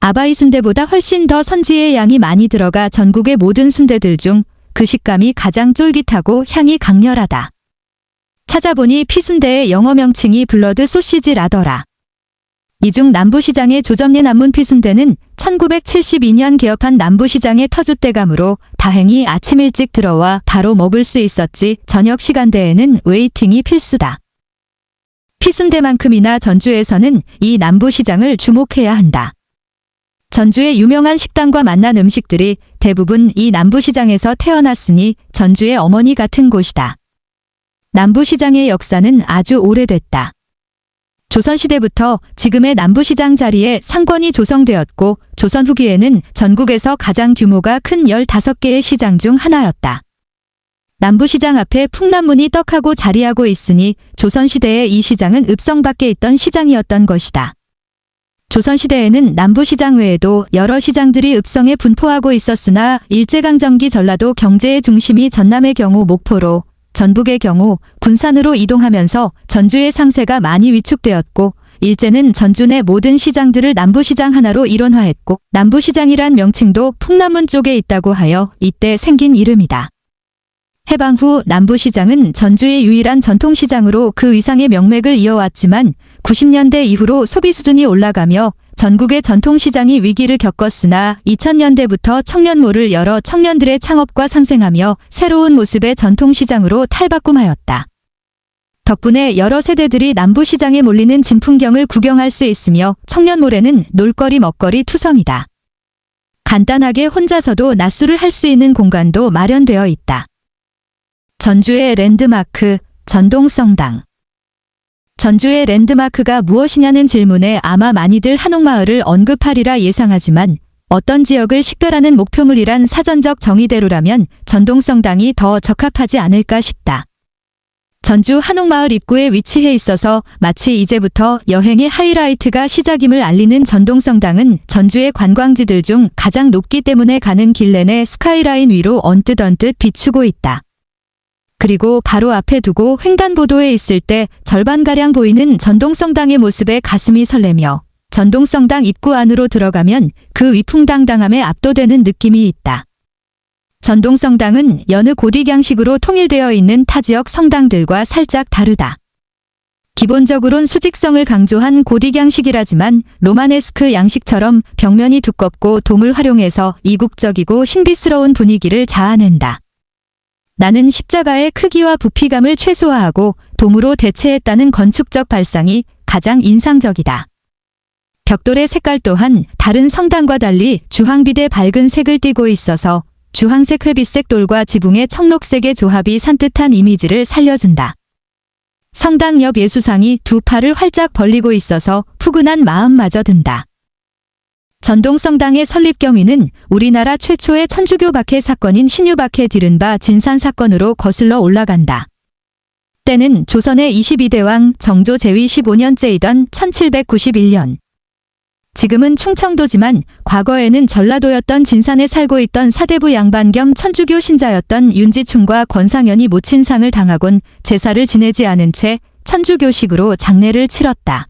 아바이 순대보다 훨씬 더 선지의 양이 많이 들어가 전국의 모든 순대들 중 그 식감이 가장 쫄깃하고 향이 강렬하다. 찾아보니 피순대의 영어 명칭이 블러드 소시지라더라. 이중 남부시장의 조정례 남문 피순대는 1972년 개업한 남부시장의 터줏대감으로 다행히 아침 일찍 들어와 바로 먹을 수 있었지 저녁 시간대에는 웨이팅이 필수다. 피순대만큼이나 전주에서는 이 남부시장을 주목해야 한다. 전주의 유명한 식당과 만난 음식들이 대부분 이 남부시장에서 태어났으니 전주의 어머니 같은 곳이다. 남부시장의 역사는 아주 오래됐다. 조선시대부터 지금의 남부시장 자리에 상권이 조성되었고 조선 후기에는 전국에서 가장 규모가 큰 15개의 시장 중 하나였다. 남부시장 앞에 풍남문이 떡하고 자리하고 있으니 조선시대에 이 시장은 읍성 밖에 있던 시장이었던 것이다. 조선시대에는 남부시장 외에도 여러 시장들이 읍성에 분포하고 있었으나 일제강점기 전라도 경제의 중심이 전남의 경우 목포로, 전북의 경우 군산으로 이동하면서 전주의 상세가 많이 위축되었고 일제는 전주 내 모든 시장들을 남부시장 하나로 일원화했고 남부시장이란 명칭도 풍남문 쪽에 있다고 하여 이때 생긴 이름이다. 해방 후 남부시장은 전주의 유일한 전통시장으로 그 위상의 명맥을 이어왔지만 90년대 이후로 소비 수준이 올라가며 전국의 전통시장이 위기를 겪었으나 2000년대부터 청년몰을 열어 청년들의 창업과 상생하며 새로운 모습의 전통시장으로 탈바꿈하였다. 덕분에 여러 세대들이 남부시장에 몰리는 진풍경을 구경할 수 있으며 청년몰에는 놀거리 먹거리 투성이다. 간단하게 혼자서도 낮술을 할 수 있는 공간도 마련되어 있다. 전주의 랜드마크, 전동성당. 전주의 랜드마크가 무엇이냐는 질문에 아마 많이들 한옥마을을 언급하리라 예상하지만 어떤 지역을 식별하는 목표물이란 사전적 정의대로라면 전동성당이 더 적합하지 않을까 싶다. 전주 한옥마을 입구에 위치해 있어서 마치 이제부터 여행의 하이라이트가 시작임을 알리는 전동성당은 전주의 관광지들 중 가장 높기 때문에 가는 길 내내 스카이라인 위로 언뜻 비추고 있다. 그리고 바로 앞에 두고 횡단보도에 있을 때 절반가량 보이는 전동성당의 모습에 가슴이 설레며 전동성당 입구 안으로 들어가면 그 위풍당당함에 압도되는 느낌이 있다. 전동성당은 여느 고딕양식으로 통일되어 있는 타 지역 성당들과 살짝 다르다. 기본적으론 수직성을 강조한 고딕양식이라지만 로마네스크 양식처럼 벽면이 두껍고 돔을 활용해서 이국적이고 신비스러운 분위기를 자아낸다. 나는 십자가의 크기와 부피감을 최소화하고 돔으로 대체했다는 건축적 발상이 가장 인상적이다. 벽돌의 색깔 또한 다른 성당과 달리 주황빛의 밝은 색을 띠고 있어서 주황색 회빛색 돌과 지붕의 청록색의 조합이 산뜻한 이미지를 살려준다. 성당 옆 예수상이 두 팔을 활짝 벌리고 있어서 푸근한 마음마저 든다. 전동성당의 설립 경위는 우리나라 최초의 천주교 박해 사건인 신유박해 디른바 진산 사건으로 거슬러 올라간다. 때는 조선의 22대 왕 정조 제위 15년째이던 1791년. 지금은 충청도지만 과거에는 전라도였던 진산에 살고 있던 사대부 양반 겸 천주교 신자였던 윤지충과 권상현이 모친상을 당하곤 제사를 지내지 않은 채 천주교식으로 장례를 치렀다.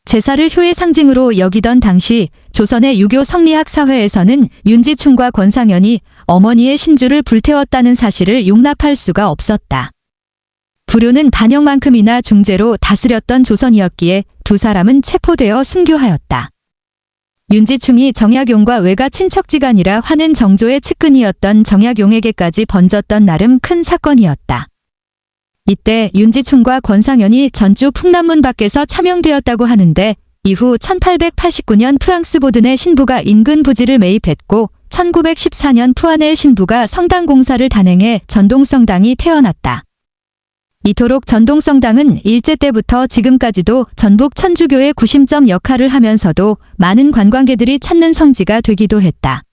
제사를 효의 상징으로 여기던 당시 조선의 유교 성리학 사회에서는 윤지충과 권상현이 어머니의 신주를 불태웠다는 사실을 용납할 수가 없었다. 불효는 반역만큼이나 중죄로 다스렸던 조선이었기에 두 사람은 체포되어 순교하였다. 윤지충이 정약용과 외가 친척지간이라 화는 정조의 측근이었던 정약용에게까지 번졌던 나름 큰 사건이었다. 이때 윤지충과 권상현이 전주 풍남문 밖에서 차명되었다고 하는데 이후 1889년 프랑스 보든의 신부가 인근 부지를 매입했고 1914년 푸아넬 신부가 성당 공사를 단행해 전동성당이 태어났다. 이토록 전동성당은 일제 때부터 지금까지도 전북 천주교의 구심점 역할을 하면서도 많은 관광객들이 찾는 성지가 되기도 했다.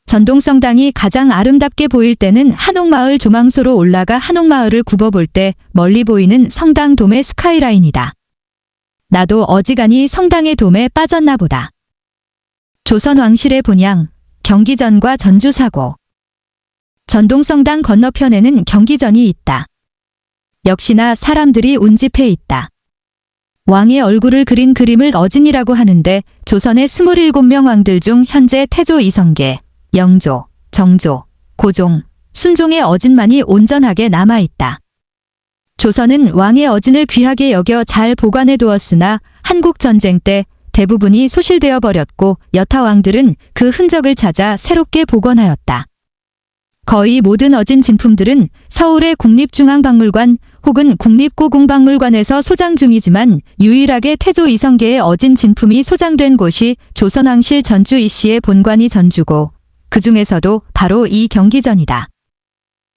전동성당이 가장 아름답게 보일 때는 한옥마을 조망소로 올라가 한옥마을을 굽어볼 때 멀리 보이는 성당 돔의 스카이라인이다. 나도 어지간히 성당의 돔에 빠졌나 보다. 조선 왕실의 본향, 경기전과 전주사고. 전동성당 건너편에는 경기전이 있다. 역시나 사람들이 운집해 있다. 왕의 얼굴을 그린 그림을 어진이라고 하는데 조선의 27명 왕들 중 현재 태조 이성계, 영조, 정조, 고종, 순종의 어진만이 온전하게 남아있다. 조선은 왕의 어진을 귀하게 여겨 잘 보관해 두었으나 한국전쟁 때 대부분이 소실되어 버렸고 여타 왕들은 그 흔적을 찾아 새롭게 복원하였다. 거의 모든 어진 진품들은 서울의 국립중앙박물관 혹은 국립고궁박물관에서 소장 중이지만 유일하게 태조 이성계의 어진 진품이 소장된 곳이 조선왕실 전주 이씨의 본관이 전주고 그 중에서도 바로 이 경기전이다.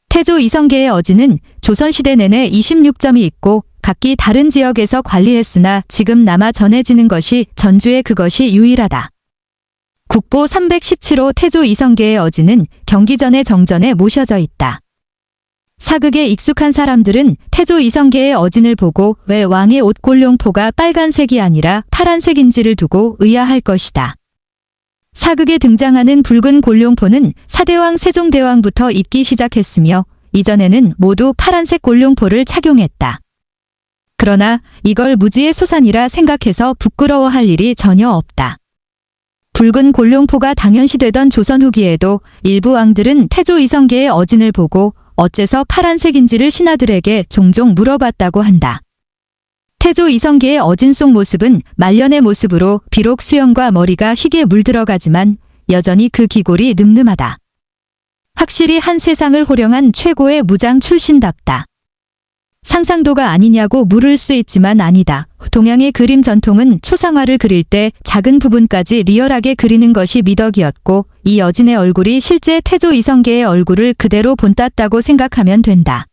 태조 이성계의 어진은 조선시대 내내 26점이 있고 각기 다른 지역에서 관리했으나 지금 남아 전해지는 것이 전주의 그것이 유일하다. 국보 317호 태조 이성계의 어진은 경기전의 정전에 모셔져 있다. 사극에 익숙한 사람들은 태조 이성계의 어진을 보고 왜 왕의 옷 골룡포가 빨간색이 아니라 파란색인지를 두고 의아할 것이다. 사극에 등장하는 붉은 골룡포는 사대왕 세종대왕부터 입기 시작했으며 이전에는 모두 파란색 골룡포를 착용했다. 그러나 이걸 무지의 소산이라 생각해서 부끄러워할 일이 전혀 없다. 붉은 골룡포가 당연시되던 조선 후기에도 일부 왕들은 태조 이성계의 어진을 보고 어째서 파란색인지를 신하들에게 종종 물어봤다고 한다. 태조 이성계의 어진 속 모습은 말년의 모습으로 비록 수염과 머리가 희게 물들어가지만 여전히 그 기골이 늠름하다. 확실히 한 세상을 호령한 최고의 무장 출신답다. 상상도가 아니냐고 물을 수 있지만 아니다. 동양의 그림 전통은 초상화를 그릴 때 작은 부분까지 리얼하게 그리는 것이 미덕이었고 이 어진의 얼굴이 실제 태조 이성계의 얼굴을 그대로 본땄다고 생각하면 된다.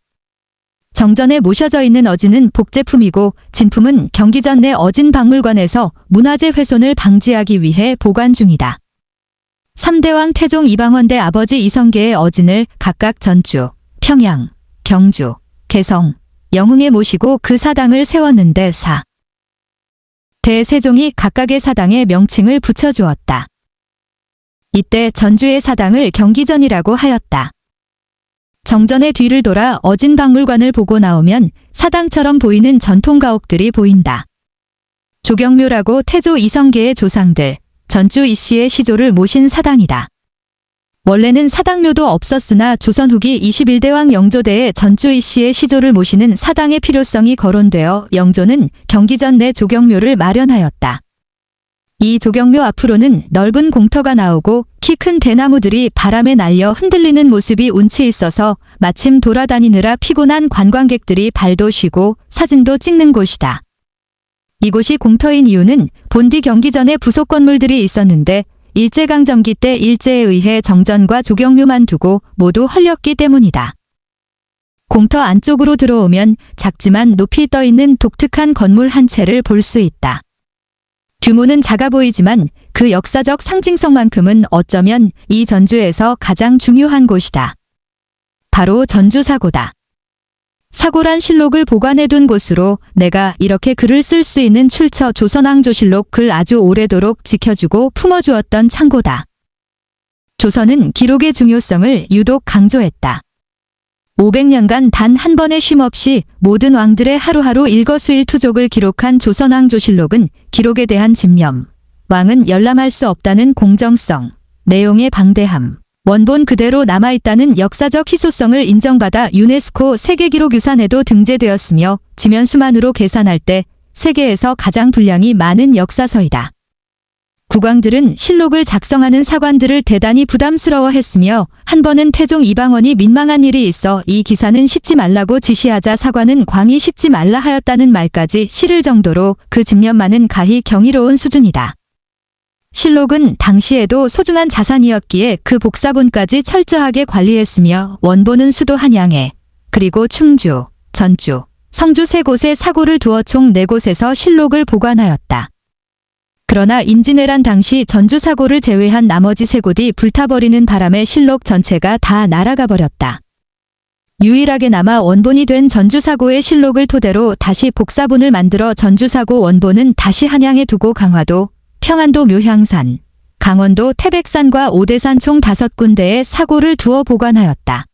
정전에 모셔져 있는 어진은 복제품이고 진품은 경기전 내 어진박물관에서 문화재 훼손을 방지하기 위해 보관 중이다. 3대왕 태종 이방원대 아버지 이성계의 어진을 각각 전주, 평양, 경주, 개성, 영흥에 모시고 그 사당을 세웠는데 대세종이 각각의 사당에 명칭을 붙여주었다. 이때 전주의 사당을 경기전이라고 하였다. 정전의 뒤를 돌아 어진박물관을 보고 나오면 사당처럼 보이는 전통 가옥들이 보인다. 조경묘라고 태조 이성계의 조상들, 전주 이씨의 시조를 모신 사당이다. 원래는 사당묘도 없었으나 조선 후기 21대왕 영조대에 전주 이씨의 시조를 모시는 사당의 필요성이 거론되어 영조는 경기전 내 조경묘를 마련하였다. 이 조경묘 앞으로는 넓은 공터가 나오고 키 큰 대나무들이 바람에 날려 흔들리는 모습이 운치 있어서 마침 돌아다니느라 피곤한 관광객들이 발도 쉬고 사진도 찍는 곳이다. 이곳이 공터인 이유는 본디 경기전에 부속 건물들이 있었는데 일제강점기 때 일제에 의해 정전과 조경묘만 두고 모두 헐렸기 때문이다. 공터 안쪽으로 들어오면 작지만 높이 떠있는 독특한 건물 한 채를 볼 수 있다. 규모는 작아 보이지만 그 역사적 상징성만큼은 어쩌면 이 전주에서 가장 중요한 곳이다. 바로 전주사고다. 사고란 실록을 보관해둔 곳으로 내가 이렇게 글을 쓸 수 있는 출처 조선왕조실록 글 아주 오래도록 지켜주고 품어주었던 창고다. 조선은 기록의 중요성을 유독 강조했다. 500년간 단 한 번의 쉼 없이 모든 왕들의 하루하루 일거수일투족을 기록한 조선왕조실록은 기록에 대한 집념, 왕은 열람할 수 없다는 공정성, 내용의 방대함, 원본 그대로 남아있다는 역사적 희소성을 인정받아 유네스코 세계기록유산에도 등재되었으며 지면수만으로 계산할 때 세계에서 가장 분량이 많은 역사서이다. 국왕들은 실록을 작성하는 사관들을 대단히 부담스러워했으며 한 번은 태종 이방원이 민망한 일이 있어 이 기사는 싣지 말라고 지시하자 사관은 광이 싣지 말라 하였다는 말까지 실을 정도로 그 집념만은 가히 경이로운 수준이다. 실록은 당시에도 소중한 자산이었기에 그 복사본까지 철저하게 관리했으며 원본은 수도 한양에 그리고 충주, 전주, 성주 3곳에 사고를 두어 총 4곳에서 실록을 보관하였다. 그러나 임진왜란 당시 전주 사고를 제외한 나머지 3곳이 불타버리는 바람에 실록 전체가 다 날아가 버렸다. 유일하게 남아 원본이 된 전주사고의 실록을 토대로 다시 복사본을 만들어 전주사고 원본은 다시 한양에 두고 강화도, 평안도 묘향산, 강원도 태백산과 오대산 총 5군데에 사고를 두어 보관하였다.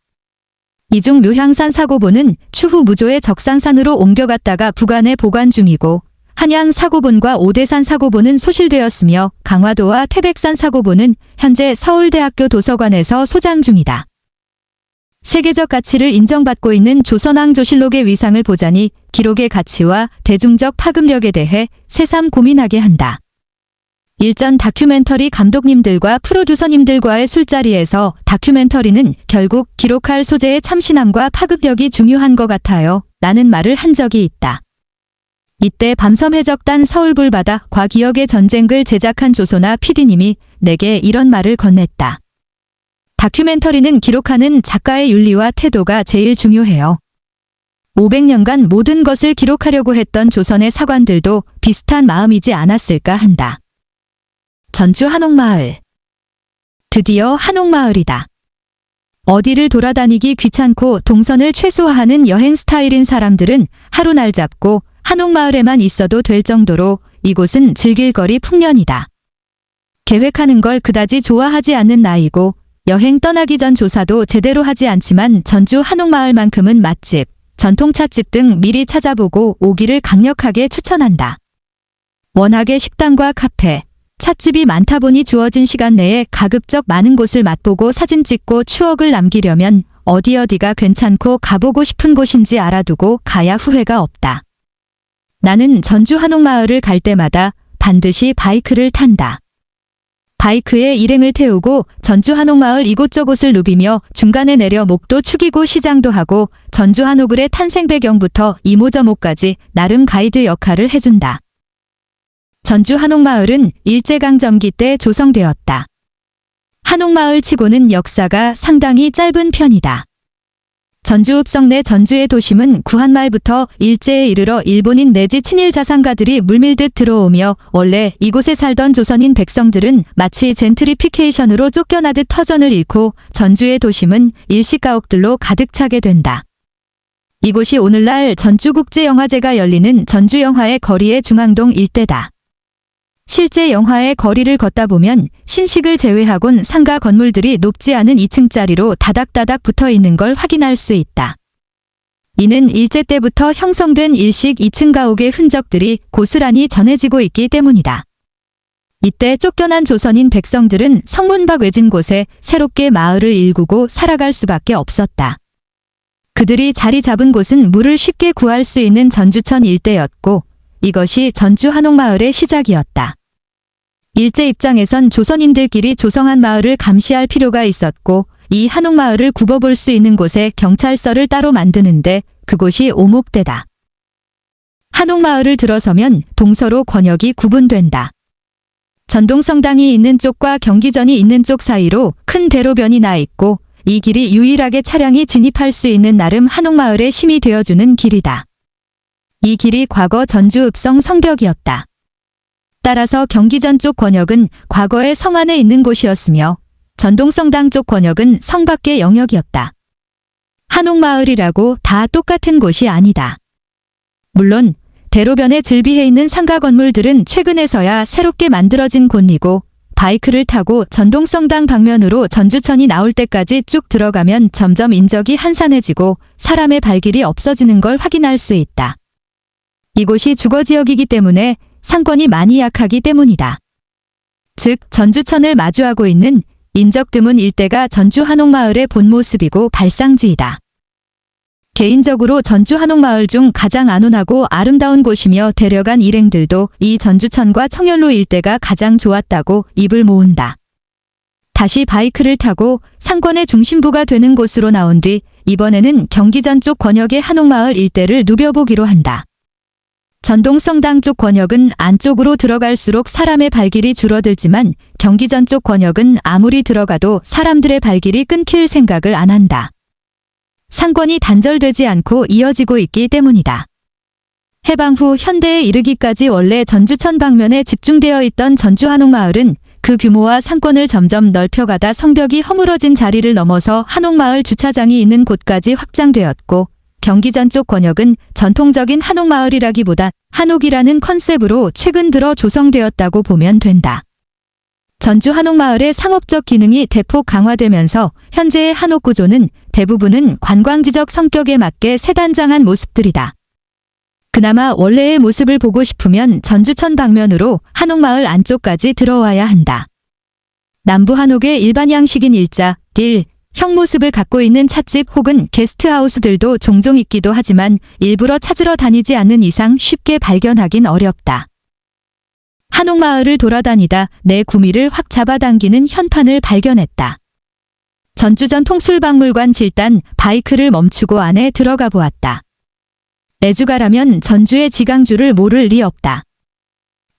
이 중 묘향산 사고본은 추후 무조의 적산산으로 옮겨갔다가 부관에 보관 중이고 한양 사고본과 오대산 사고본은 소실되었으며 강화도와 태백산 사고본은 현재 서울대학교 도서관에서 소장 중이다. 세계적 가치를 인정받고 있는 조선왕조실록의 위상을 보자니 기록의 가치와 대중적 파급력에 대해 새삼 고민하게 한다. 일전 다큐멘터리 감독님들과 프로듀서님들과의 술자리에서 다큐멘터리는 결국 기록할 소재의 참신함과 파급력이 중요한 것 같아요. 라는 말을 한 적이 있다. 이때 밤섬해적단 서울불바다 과기역의 전쟁글 제작한 조소나 PD님이 내게 이런 말을 건넸다. 다큐멘터리는 기록하는 작가의 윤리와 태도가 제일 중요해요. 500년간 모든 것을 기록하려고 했던 조선의 사관들도 비슷한 마음이지 않았을까 한다. 전주 한옥마을. 드디어 한옥마을이다. 어디를 돌아다니기 귀찮고 동선을 최소화하는 여행 스타일인 사람들은 하루 날 잡고 한옥마을에만 있어도 될 정도로 이곳은 즐길거리 풍년이다. 계획하는 걸 그다지 좋아하지 않는 나이고 여행 떠나기 전 조사도 제대로 하지 않지만 전주 한옥마을만큼은 맛집, 전통찻집 등 미리 찾아보고 오기를 강력하게 추천한다. 워낙에 식당과 카페, 찻집이 많다 보니 주어진 시간 내에 가급적 많은 곳을 맛보고 사진 찍고 추억을 남기려면 어디가 괜찮고 가보고 싶은 곳인지 알아두고 가야 후회가 없다. 나는 전주 한옥마을을 갈 때마다 반드시 바이크를 탄다. 바이크에 일행을 태우고 전주 한옥마을 이곳저곳을 누비며 중간에 내려 목도 축이고 시장도 하고 전주 한옥을의 탄생 배경부터 이모저모까지 나름 가이드 역할을 해준다. 전주 한옥마을은 일제강점기 때 조성되었다. 한옥마을 치고는 역사가 상당히 짧은 편이다. 전주 읍성 내 전주의 도심은 구한말부터 일제에 이르러 일본인 내지 친일 자산가들이 물밀듯 들어오며 원래 이곳에 살던 조선인 백성들은 마치 젠트리피케이션으로 쫓겨나듯 터전을 잃고 전주의 도심은 일시가옥들로 가득 차게 된다. 이곳이 오늘날 전주국제영화제가 열리는 전주영화의 거리의 중앙동 일대다. 실제 영화의 거리를 걷다 보면 신식을 제외하곤 상가 건물들이 높지 않은 2층짜리로 다닥다닥 붙어 있는 걸 확인할 수 있다. 이는 일제 때부터 형성된 일식 2층 가옥의 흔적들이 고스란히 전해지고 있기 때문이다. 이때 쫓겨난 조선인 백성들은 성문 밖 외진 곳에 새롭게 마을을 일구고 살아갈 수밖에 없었다. 그들이 자리 잡은 곳은 물을 쉽게 구할 수 있는 전주천 일대였고 이것이 전주 한옥마을의 시작이었다. 일제 입장에선 조선인들끼리 조성한 마을을 감시할 필요가 있었고 이 한옥마을을 굽어볼 수 있는 곳에 경찰서를 따로 만드는데 그곳이 오목대다. 한옥마을을 들어서면 동서로 권역이 구분된다. 전동성당이 있는 쪽과 경기전이 있는 쪽 사이로 큰 대로변이 나 있고 이 길이 유일하게 차량이 진입할 수 있는 나름 한옥마을의 힘이 되어주는 길이다. 이 길이 과거 전주 읍성 성벽이었다. 따라서 경기전 쪽 권역은 과거의 성 안에 있는 곳이었으며 전동성당 쪽 권역은 성 밖의 영역이었다. 한옥마을이라고 다 똑같은 곳이 아니다. 물론 대로변에 즐비해 있는 상가 건물들은 최근에서야 새롭게 만들어진 곳이고 바이크를 타고 전동성당 방면으로 전주천이 나올 때까지 쭉 들어가면 점점 인적이 한산해지고 사람의 발길이 없어지는 걸 확인할 수 있다. 이곳이 주거지역이기 때문에 상권이 많이 약하기 때문이다. 즉 전주천을 마주하고 있는 인적 드문 일대가 전주 한옥마을의 본 모습이고 발상지이다. 개인적으로 전주 한옥마을 중 가장 안온하고 아름다운 곳이며 데려간 일행들도 이 전주천과 청열로 일대가 가장 좋았다고 입을 모은다. 다시 바이크를 타고 상권의 중심부가 되는 곳으로 나온 뒤 이번에는 경기전 쪽 권역의 한옥마을 일대를 누벼보기로 한다. 전동성당 쪽 권역은 안쪽으로 들어갈수록 사람의 발길이 줄어들지만 경기전 쪽 권역은 아무리 들어가도 사람들의 발길이 끊길 생각을 안 한다. 상권이 단절되지 않고 이어지고 있기 때문이다. 해방 후 현대에 이르기까지 원래 전주천 방면에 집중되어 있던 전주 한옥마을은 그 규모와 상권을 점점 넓혀가다 성벽이 허물어진 자리를 넘어서 한옥마을 주차장이 있는 곳까지 확장되었고 경기전 쪽 권역은 전통적인 한옥마을이라기보다 한옥이라는 컨셉으로 최근 들어 조성되었다고 보면 된다. 전주 한옥마을의 상업적 기능이 대폭 강화되면서 현재의 한옥 구조는 대부분은 관광지적 성격에 맞게 세단장한 모습들이다. 그나마 원래의 모습을 보고 싶으면 전주천 방면으로 한옥마을 안쪽까지 들어와야 한다. 남부 한옥의 일반 양식인 일자, 딜, 형 모습을 갖고 있는 찻집 혹은 게스트하우스들도 종종 있기도 하지만 일부러 찾으러 다니지 않는 이상 쉽게 발견하긴 어렵다. 한옥마을을 돌아다니다 내 구미를 확 잡아당기는 현판을 발견했다. 전주전 통술박물관 질단 바이크를 멈추고 안에 들어가 보았다. 애주가라면 전주의 지강주를 모를 리 없다.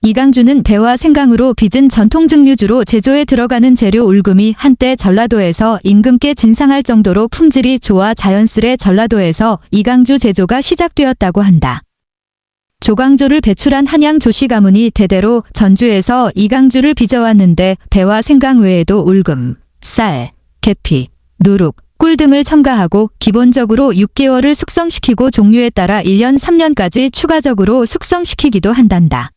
이강주는 배와 생강으로 빚은 전통 증류주로 제조에 들어가는 재료 울금이 한때 전라도에서 임금께 진상할 정도로 품질이 좋아 자연스레 전라도에서 이강주 제조가 시작되었다고 한다. 조강조를 배출한 한양 조씨 가문이 대대로 전주에서 이강주를 빚어왔는데 배와 생강 외에도 울금, 쌀, 계피, 누룩, 꿀 등을 첨가하고 기본적으로 6개월을 숙성시키고 종류에 따라 1년, 3년까지 추가적으로 숙성시키기도 한단다.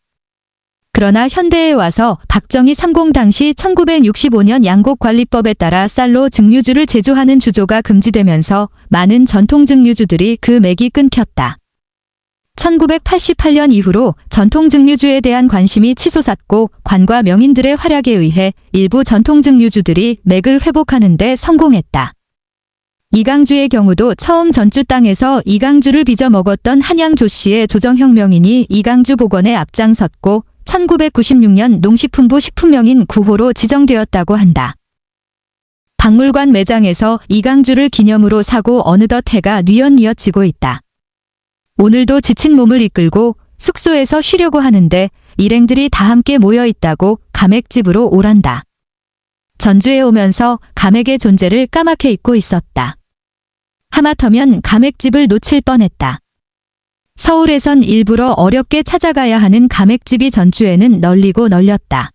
그러나 현대에 와서 박정희 30 당시 1965년 양곡관리법에 따라 쌀로 증류주를 제조하는 주조가 금지되면서 많은 전통 증류주들이 그 맥이 끊겼다. 1988년 이후로 전통 증류주에 대한 관심이 치솟았고 관과 명인들의 활약에 의해 일부 전통 증류주들이 맥을 회복하는 데 성공했다. 이강주의 경우도 처음 전주 땅에서 이강주를 빚어 먹었던 한양조 씨의 조정혁 명인이 이강주 복원에 앞장섰고 1996년 농식품부 식품명인 9호로 지정되었다고 한다. 박물관 매장에서 이강주를 기념으로 사고 어느덧 해가 뉘엿뉘엿지고 있다. 오늘도 지친 몸을 이끌고 숙소에서 쉬려고 하는데 일행들이 다 함께 모여 있다고 가맥집으로 오란다. 전주에 오면서 가맥의 존재를 까맣게 잊고 있었다. 하마터면 가맥집을 놓칠 뻔했다. 서울에선 일부러 어렵게 찾아가야 하는 가맥집이 전주에는 널리고 널렸다.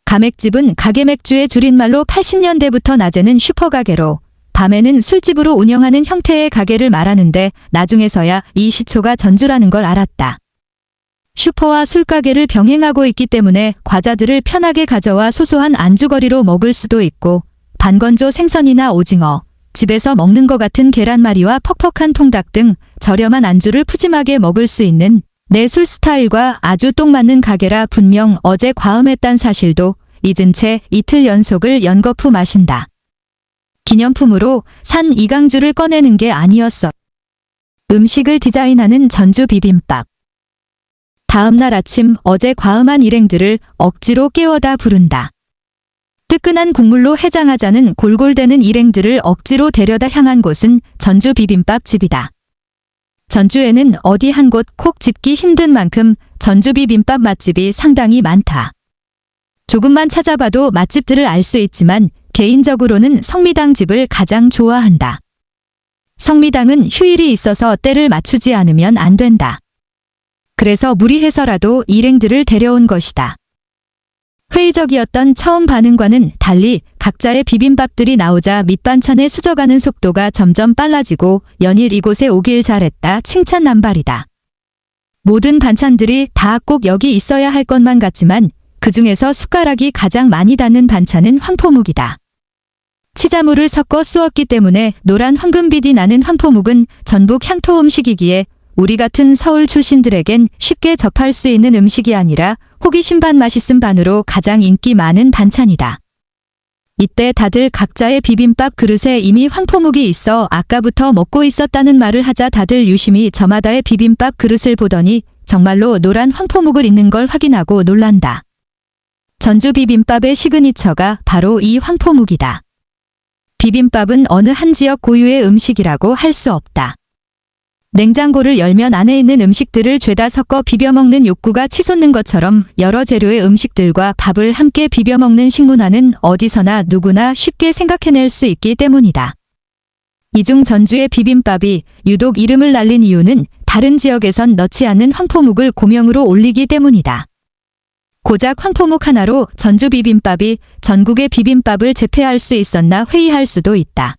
가맥집은 가게맥주의 줄임말로 80년대부터 낮에는 슈퍼가게로 밤에는 술집으로 운영하는 형태의 가게를 말하는데 나중에서야 이 시초가 전주라는 걸 알았다. 슈퍼와 술가게를 병행하고 있기 때문에 과자들을 편하게 가져와 소소한 안주거리로 먹을 수도 있고 반건조 생선이나 오징어, 집에서 먹는 것 같은 계란말이와 퍽퍽한 통닭 등 저렴한 안주를 푸짐하게 먹을 수 있는 내 술 스타일과 아주 딱 맞는 가게라 분명 어제 과음했단 사실도 잊은 채 이틀 연속을 연거푸 마신다. 기념품으로 산 이강주를 꺼내는 게 아니었어. 음식을 디자인하는 전주 비빔밥. 다음날 아침 어제 과음한 일행들을 억지로 깨워다 부른다. 뜨끈한 국물로 해장하자는 골골대는 일행들을 억지로 데려다 향한 곳은 전주 비빔밥 집이다. 전주에는 어디 한 곳 콕 집기 힘든 만큼 전주 비빔밥 맛집이 상당히 많다. 조금만 찾아봐도 맛집들을 알 수 있지만 개인적으로는 성미당 집을 가장 좋아한다. 성미당은 휴일이 있어서 때를 맞추지 않으면 안 된다. 그래서 무리해서라도 일행들을 데려온 것이다. 회의적이었던 처음 반응과는 달리 각자의 비빔밥들이 나오자 밑반찬에 수저가는 속도가 점점 빨라지고 연일 이곳에 오길 잘했다 칭찬 남발이다. 모든 반찬들이 다 꼭 여기 있어야 할 것만 같지만 그 중에서 숟가락이 가장 많이 닿는 반찬은 황포묵이다. 치자물을 섞어 쑤었기 때문에 노란 황금빛이 나는 황포묵은 전북 향토 음식이기에 우리 같은 서울 출신들에겐 쉽게 접할 수 있는 음식이 아니라 호기심 반 맛있음 반으로 가장 인기 많은 반찬이다. 이때 다들 각자의 비빔밥 그릇에 이미 황포묵이 있어 아까부터 먹고 있었다는 말을 하자 다들 유심히 저마다의 비빔밥 그릇을 보더니 정말로 노란 황포묵을 있는 걸 확인하고 놀란다. 전주 비빔밥의 시그니처가 바로 이 황포묵이다. 비빔밥은 어느 한 지역 고유의 음식이라고 할 수 없다. 냉장고를 열면 안에 있는 음식들을 죄다 섞어 비벼먹는 욕구가 치솟는 것처럼 여러 재료의 음식들과 밥을 함께 비벼먹는 식문화는 어디서나 누구나 쉽게 생각해낼 수 있기 때문이다. 이 중 전주의 비빔밥이 유독 이름을 날린 이유는 다른 지역에선 넣지 않는 황포묵을 고명으로 올리기 때문이다. 고작 황포묵 하나로 전주 비빔밥이 전국의 비빔밥을 제패할 수 있었나 회의할 수도 있다.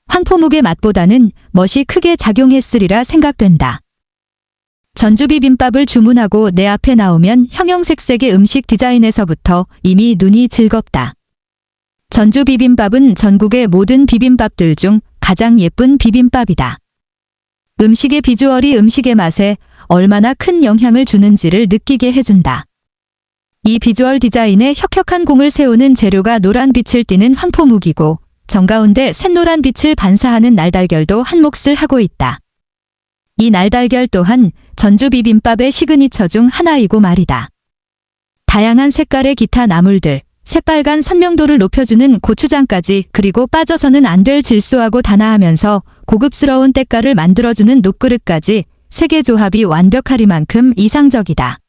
황포묵의 맛보다는 멋이 크게 작용했으리라 생각된다. 전주 비빔밥을 주문하고 내 앞에 나오면 형형색색의 음식 디자인에서부터 이미 눈이 즐겁다. 전주 비빔밥은 전국의 모든 비빔밥들 중 가장 예쁜 비빔밥이다. 음식의 비주얼이 음식의 맛에 얼마나 큰 영향을 주는지를 느끼게 해준다. 이 비주얼 디자인에 혁혁한 공을 세우는 재료가 노란 빛을 띠는 황포묵이고 정가운데 샛노란 빛을 반사하는 날달걀도 한 몫을 하고 있다. 이 날달걀 또한 전주 비빔밥의 시그니처 중 하나이고 말이다. 다양한 색깔의 기타 나물들, 새빨간 선명도를 높여주는 고추장까지 그리고 빠져서는 안 될 질소하고 단아하면서 고급스러운 때깔을 만들어주는 녹그릇까지 세 개 조합이 완벽하리만큼 이상적이다.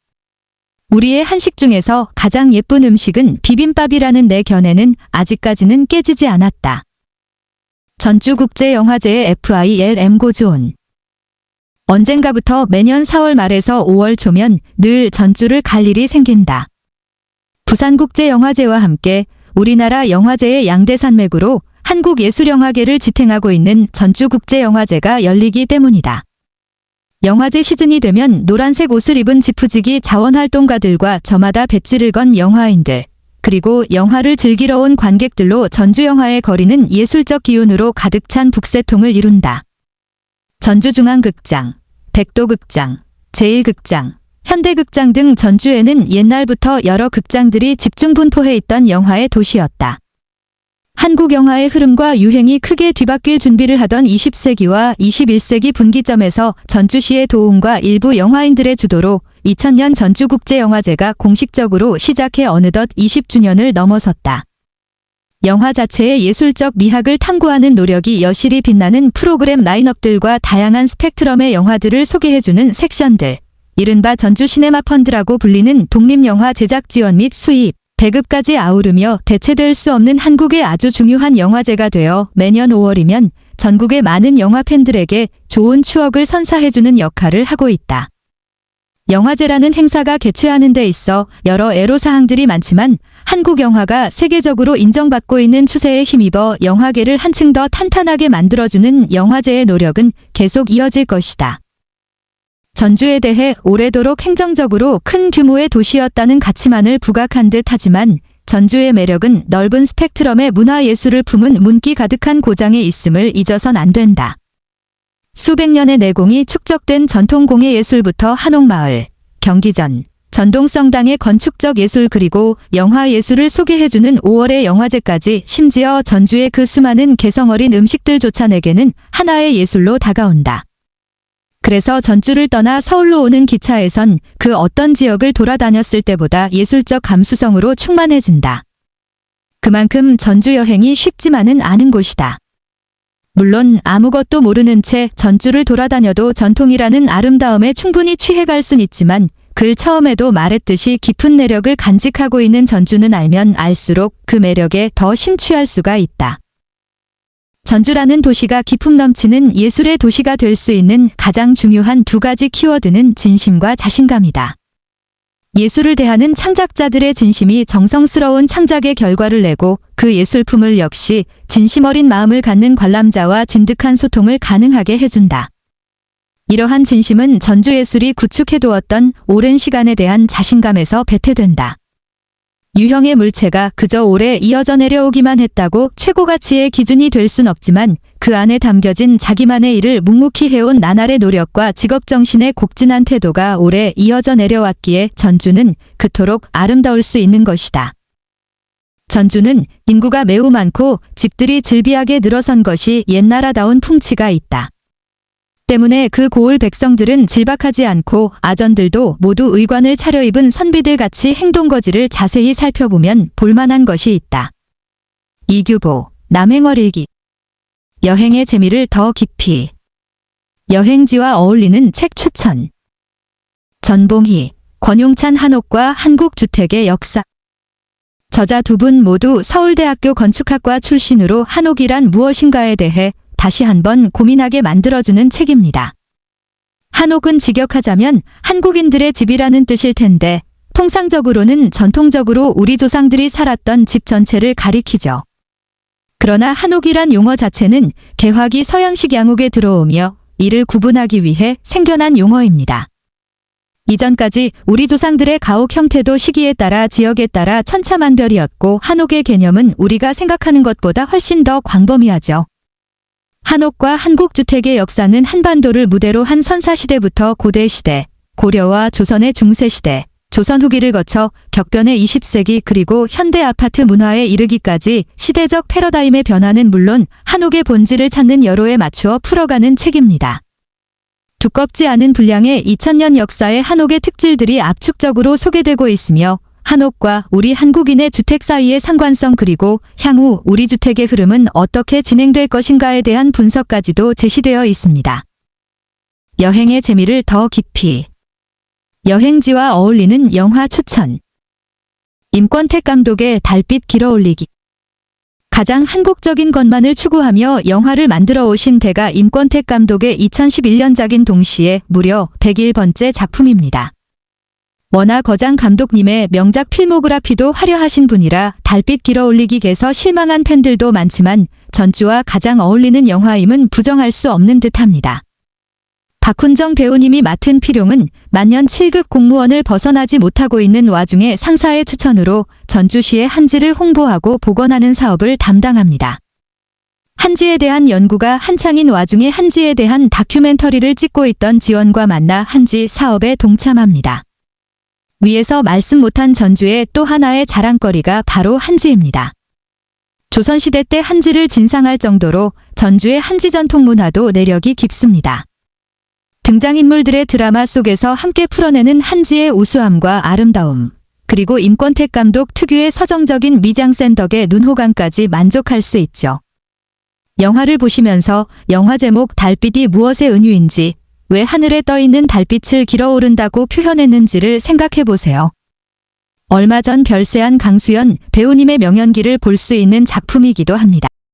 우리의 한식 중에서 가장 예쁜 음식은 비빔밥이라는 내 견해는 아직까지는 깨지지 않았다. 전주국제영화제의 FILM 고주온. 언젠가부터 매년 4월 말에서 5월 초면 늘 전주를 갈 일이 생긴다. 부산국제영화제와 함께 우리나라 영화제의 양대 산맥으로 한국예술영화계를 지탱하고 있는 전주국제영화제가 열리기 때문이다. 영화제 시즌이 되면 노란색 옷을 입은 지푸지기 자원활동가들과 저마다 배지를 건 영화인들, 그리고 영화를 즐기러 온 관객들로 전주영화의 거리는 예술적 기운으로 가득 찬 북새통을 이룬다. 전주중앙극장, 백도극장, 제1극장, 현대극장 등 전주에는 옛날부터 여러 극장들이 집중 분포해 있던 영화의 도시였다. 한국 영화의 흐름과 유행이 크게 뒤바뀔 준비를 하던 20세기와 21세기 분기점에서 전주시의 도움과 일부 영화인들의 주도로 2000년 전주국제영화제가 공식적으로 시작해 어느덧 20주년을 넘어섰다. 영화 자체의 예술적 미학을 탐구하는 노력이 여실히 빛나는 프로그램 라인업들과 다양한 스펙트럼의 영화들을 소개해주는 섹션들, 이른바 전주 시네마 펀드라고 불리는 독립영화 제작 지원 및 수입, 배급까지 아우르며 대체될 수 없는 한국의 아주 중요한 영화제가 되어 매년 5월이면 전국의 많은 영화 팬들에게 좋은 추억을 선사해주는 역할을 하고 있다. 영화제라는 행사가 개최하는 데 있어 여러 애로사항들이 많지만 한국 영화가 세계적으로 인정받고 있는 추세에 힘입어 영화계를 한층 더 탄탄하게 만들어주는 영화제의 노력은 계속 이어질 것이다. 전주에 대해 오래도록 행정적으로 큰 규모의 도시였다는 가치만을 부각한 듯 하지만 전주의 매력은 넓은 스펙트럼의 문화예술을 품은 문기 가득한 고장에 있음을 잊어선 안 된다. 수백 년의 내공이 축적된 전통공예 예술부터 한옥마을, 경기전, 전동성당의 건축적 예술 그리고 영화예술을 소개해주는 5월의 영화제까지 심지어 전주의 그 수많은 개성어린 음식들조차 내게는 하나의 예술로 다가온다. 그래서 전주를 떠나 서울로 오는 기차에선 그 어떤 지역을 돌아다녔을 때보다 예술적 감수성으로 충만해진다. 그만큼 전주 여행이 쉽지만은 않은 곳이다. 물론 아무것도 모르는 채 전주를 돌아다녀도 전통이라는 아름다움에 충분히 취해갈 순 있지만 글 처음에도 말했듯이 깊은 내력을 간직하고 있는 전주는 알면 알수록 그 매력에 더 심취할 수가 있다. 전주라는 도시가 기품 넘치는 예술의 도시가 될 수 있는 가장 중요한 두 가지 키워드는 진심과 자신감이다. 예술을 대하는 창작자들의 진심이 정성스러운 창작의 결과를 내고 그 예술품을 역시 진심 어린 마음을 갖는 관람자와 진득한 소통을 가능하게 해준다. 이러한 진심은 전주예술이 구축해두었던 오랜 시간에 대한 자신감에서 배태된다. 유형의 물체가 그저 오래 이어져 내려오기만 했다고 최고 가치의 기준이 될 순 없지만 그 안에 담겨진 자기만의 일을 묵묵히 해온 나날의 노력과 직업정신의 곡진한 태도가 오래 이어져 내려왔기에 전주는 그토록 아름다울 수 있는 것이다. 전주는 인구가 매우 많고 집들이 즐비하게 늘어선 것이 옛나라다운 풍치가 있다. 때문에 그 고을 백성들은 질박하지 않고 아전들도 모두 의관을 차려입은 선비들 같이 행동거지를 자세히 살펴보면 볼만한 것이 있다. 이규보, 남행어릴기. 여행의 재미를 더 깊이. 여행지와 어울리는 책 추천. 전봉희, 권용찬 한옥과 한국주택의 역사. 저자 두 분 모두 서울대학교 건축학과 출신으로 한옥이란 무엇인가에 대해 다시 한번 고민하게 만들어주는 책입니다. 한옥은 직역하자면 한국인들의 집이라는 뜻일 텐데 통상적으로는 전통적으로 우리 조상들이 살았던 집 전체를 가리키죠. 그러나 한옥이란 용어 자체는 개화기 서양식 양옥에 들어오며 이를 구분하기 위해 생겨난 용어입니다. 이전까지 우리 조상들의 가옥 형태도 시기에 따라 지역에 따라 천차만별이었고 한옥의 개념은 우리가 생각하는 것보다 훨씬 더 광범위하죠. 한옥과 한국주택의 역사는 한반도를 무대로 한 선사시대부터 고대시대, 고려와 조선의 중세시대, 조선 후기를 거쳐 격변의 20세기 그리고 현대 아파트 문화에 이르기까지 시대적 패러다임의 변화는 물론 한옥의 본질을 찾는 여로에 맞추어 풀어가는 책입니다. 두껍지 않은 분량의 2000년 역사의 한옥의 특질들이 압축적으로 소개되고 있으며 한옥과 우리 한국인의 주택 사이의 상관성 그리고 향후 우리 주택의 흐름은 어떻게 진행될 것인가에 대한 분석까지도 제시되어 있습니다. 여행의 재미를 더 깊이. 여행지와 어울리는 영화 추천. 임권택 감독의 달빛 길어올리기. 가장 한국적인 것만을 추구하며 영화를 만들어 오신 대가 임권택 감독의 2011년작인 동시에 무려 101번째 작품입니다. 워낙 거장 감독님의 명작 필모그래피도 화려하신 분이라 달빛 길어올리기에서 실망한 팬들도 많지만 전주와 가장 어울리는 영화임은 부정할 수 없는 듯합니다. 박훈정 배우님이 맡은 필용은 만년 7급 공무원을 벗어나지 못하고 있는 와중에 상사의 추천으로 전주시의 한지를 홍보하고 복원하는 사업을 담당합니다. 한지에 대한 연구가 한창인 와중에 한지에 대한 다큐멘터리를 찍고 있던 지원과 만나 한지 사업에 동참합니다. 위에서 말씀 못한 전주의 또 하나의 자랑거리가 바로 한지입니다. 조선시대 때 한지를 진상할 정도로 전주의 한지 전통 문화도 내력이 깊습니다. 등장인물들의 드라마 속에서 함께 풀어내는 한지의 우수함과 아름다움, 그리고 임권택 감독 특유의 서정적인 미장센 덕에 눈호강까지 만족할 수 있죠. 영화를 보시면서 영화 제목 달빛이 무엇의 은유인지, 왜 하늘에 떠있는 달빛을 길어오른다고 표현했는지를 생각해 보세요. 얼마 전 별세한 강수연 배우님의 명연기를 볼 수 있는 작품이기도 합니다.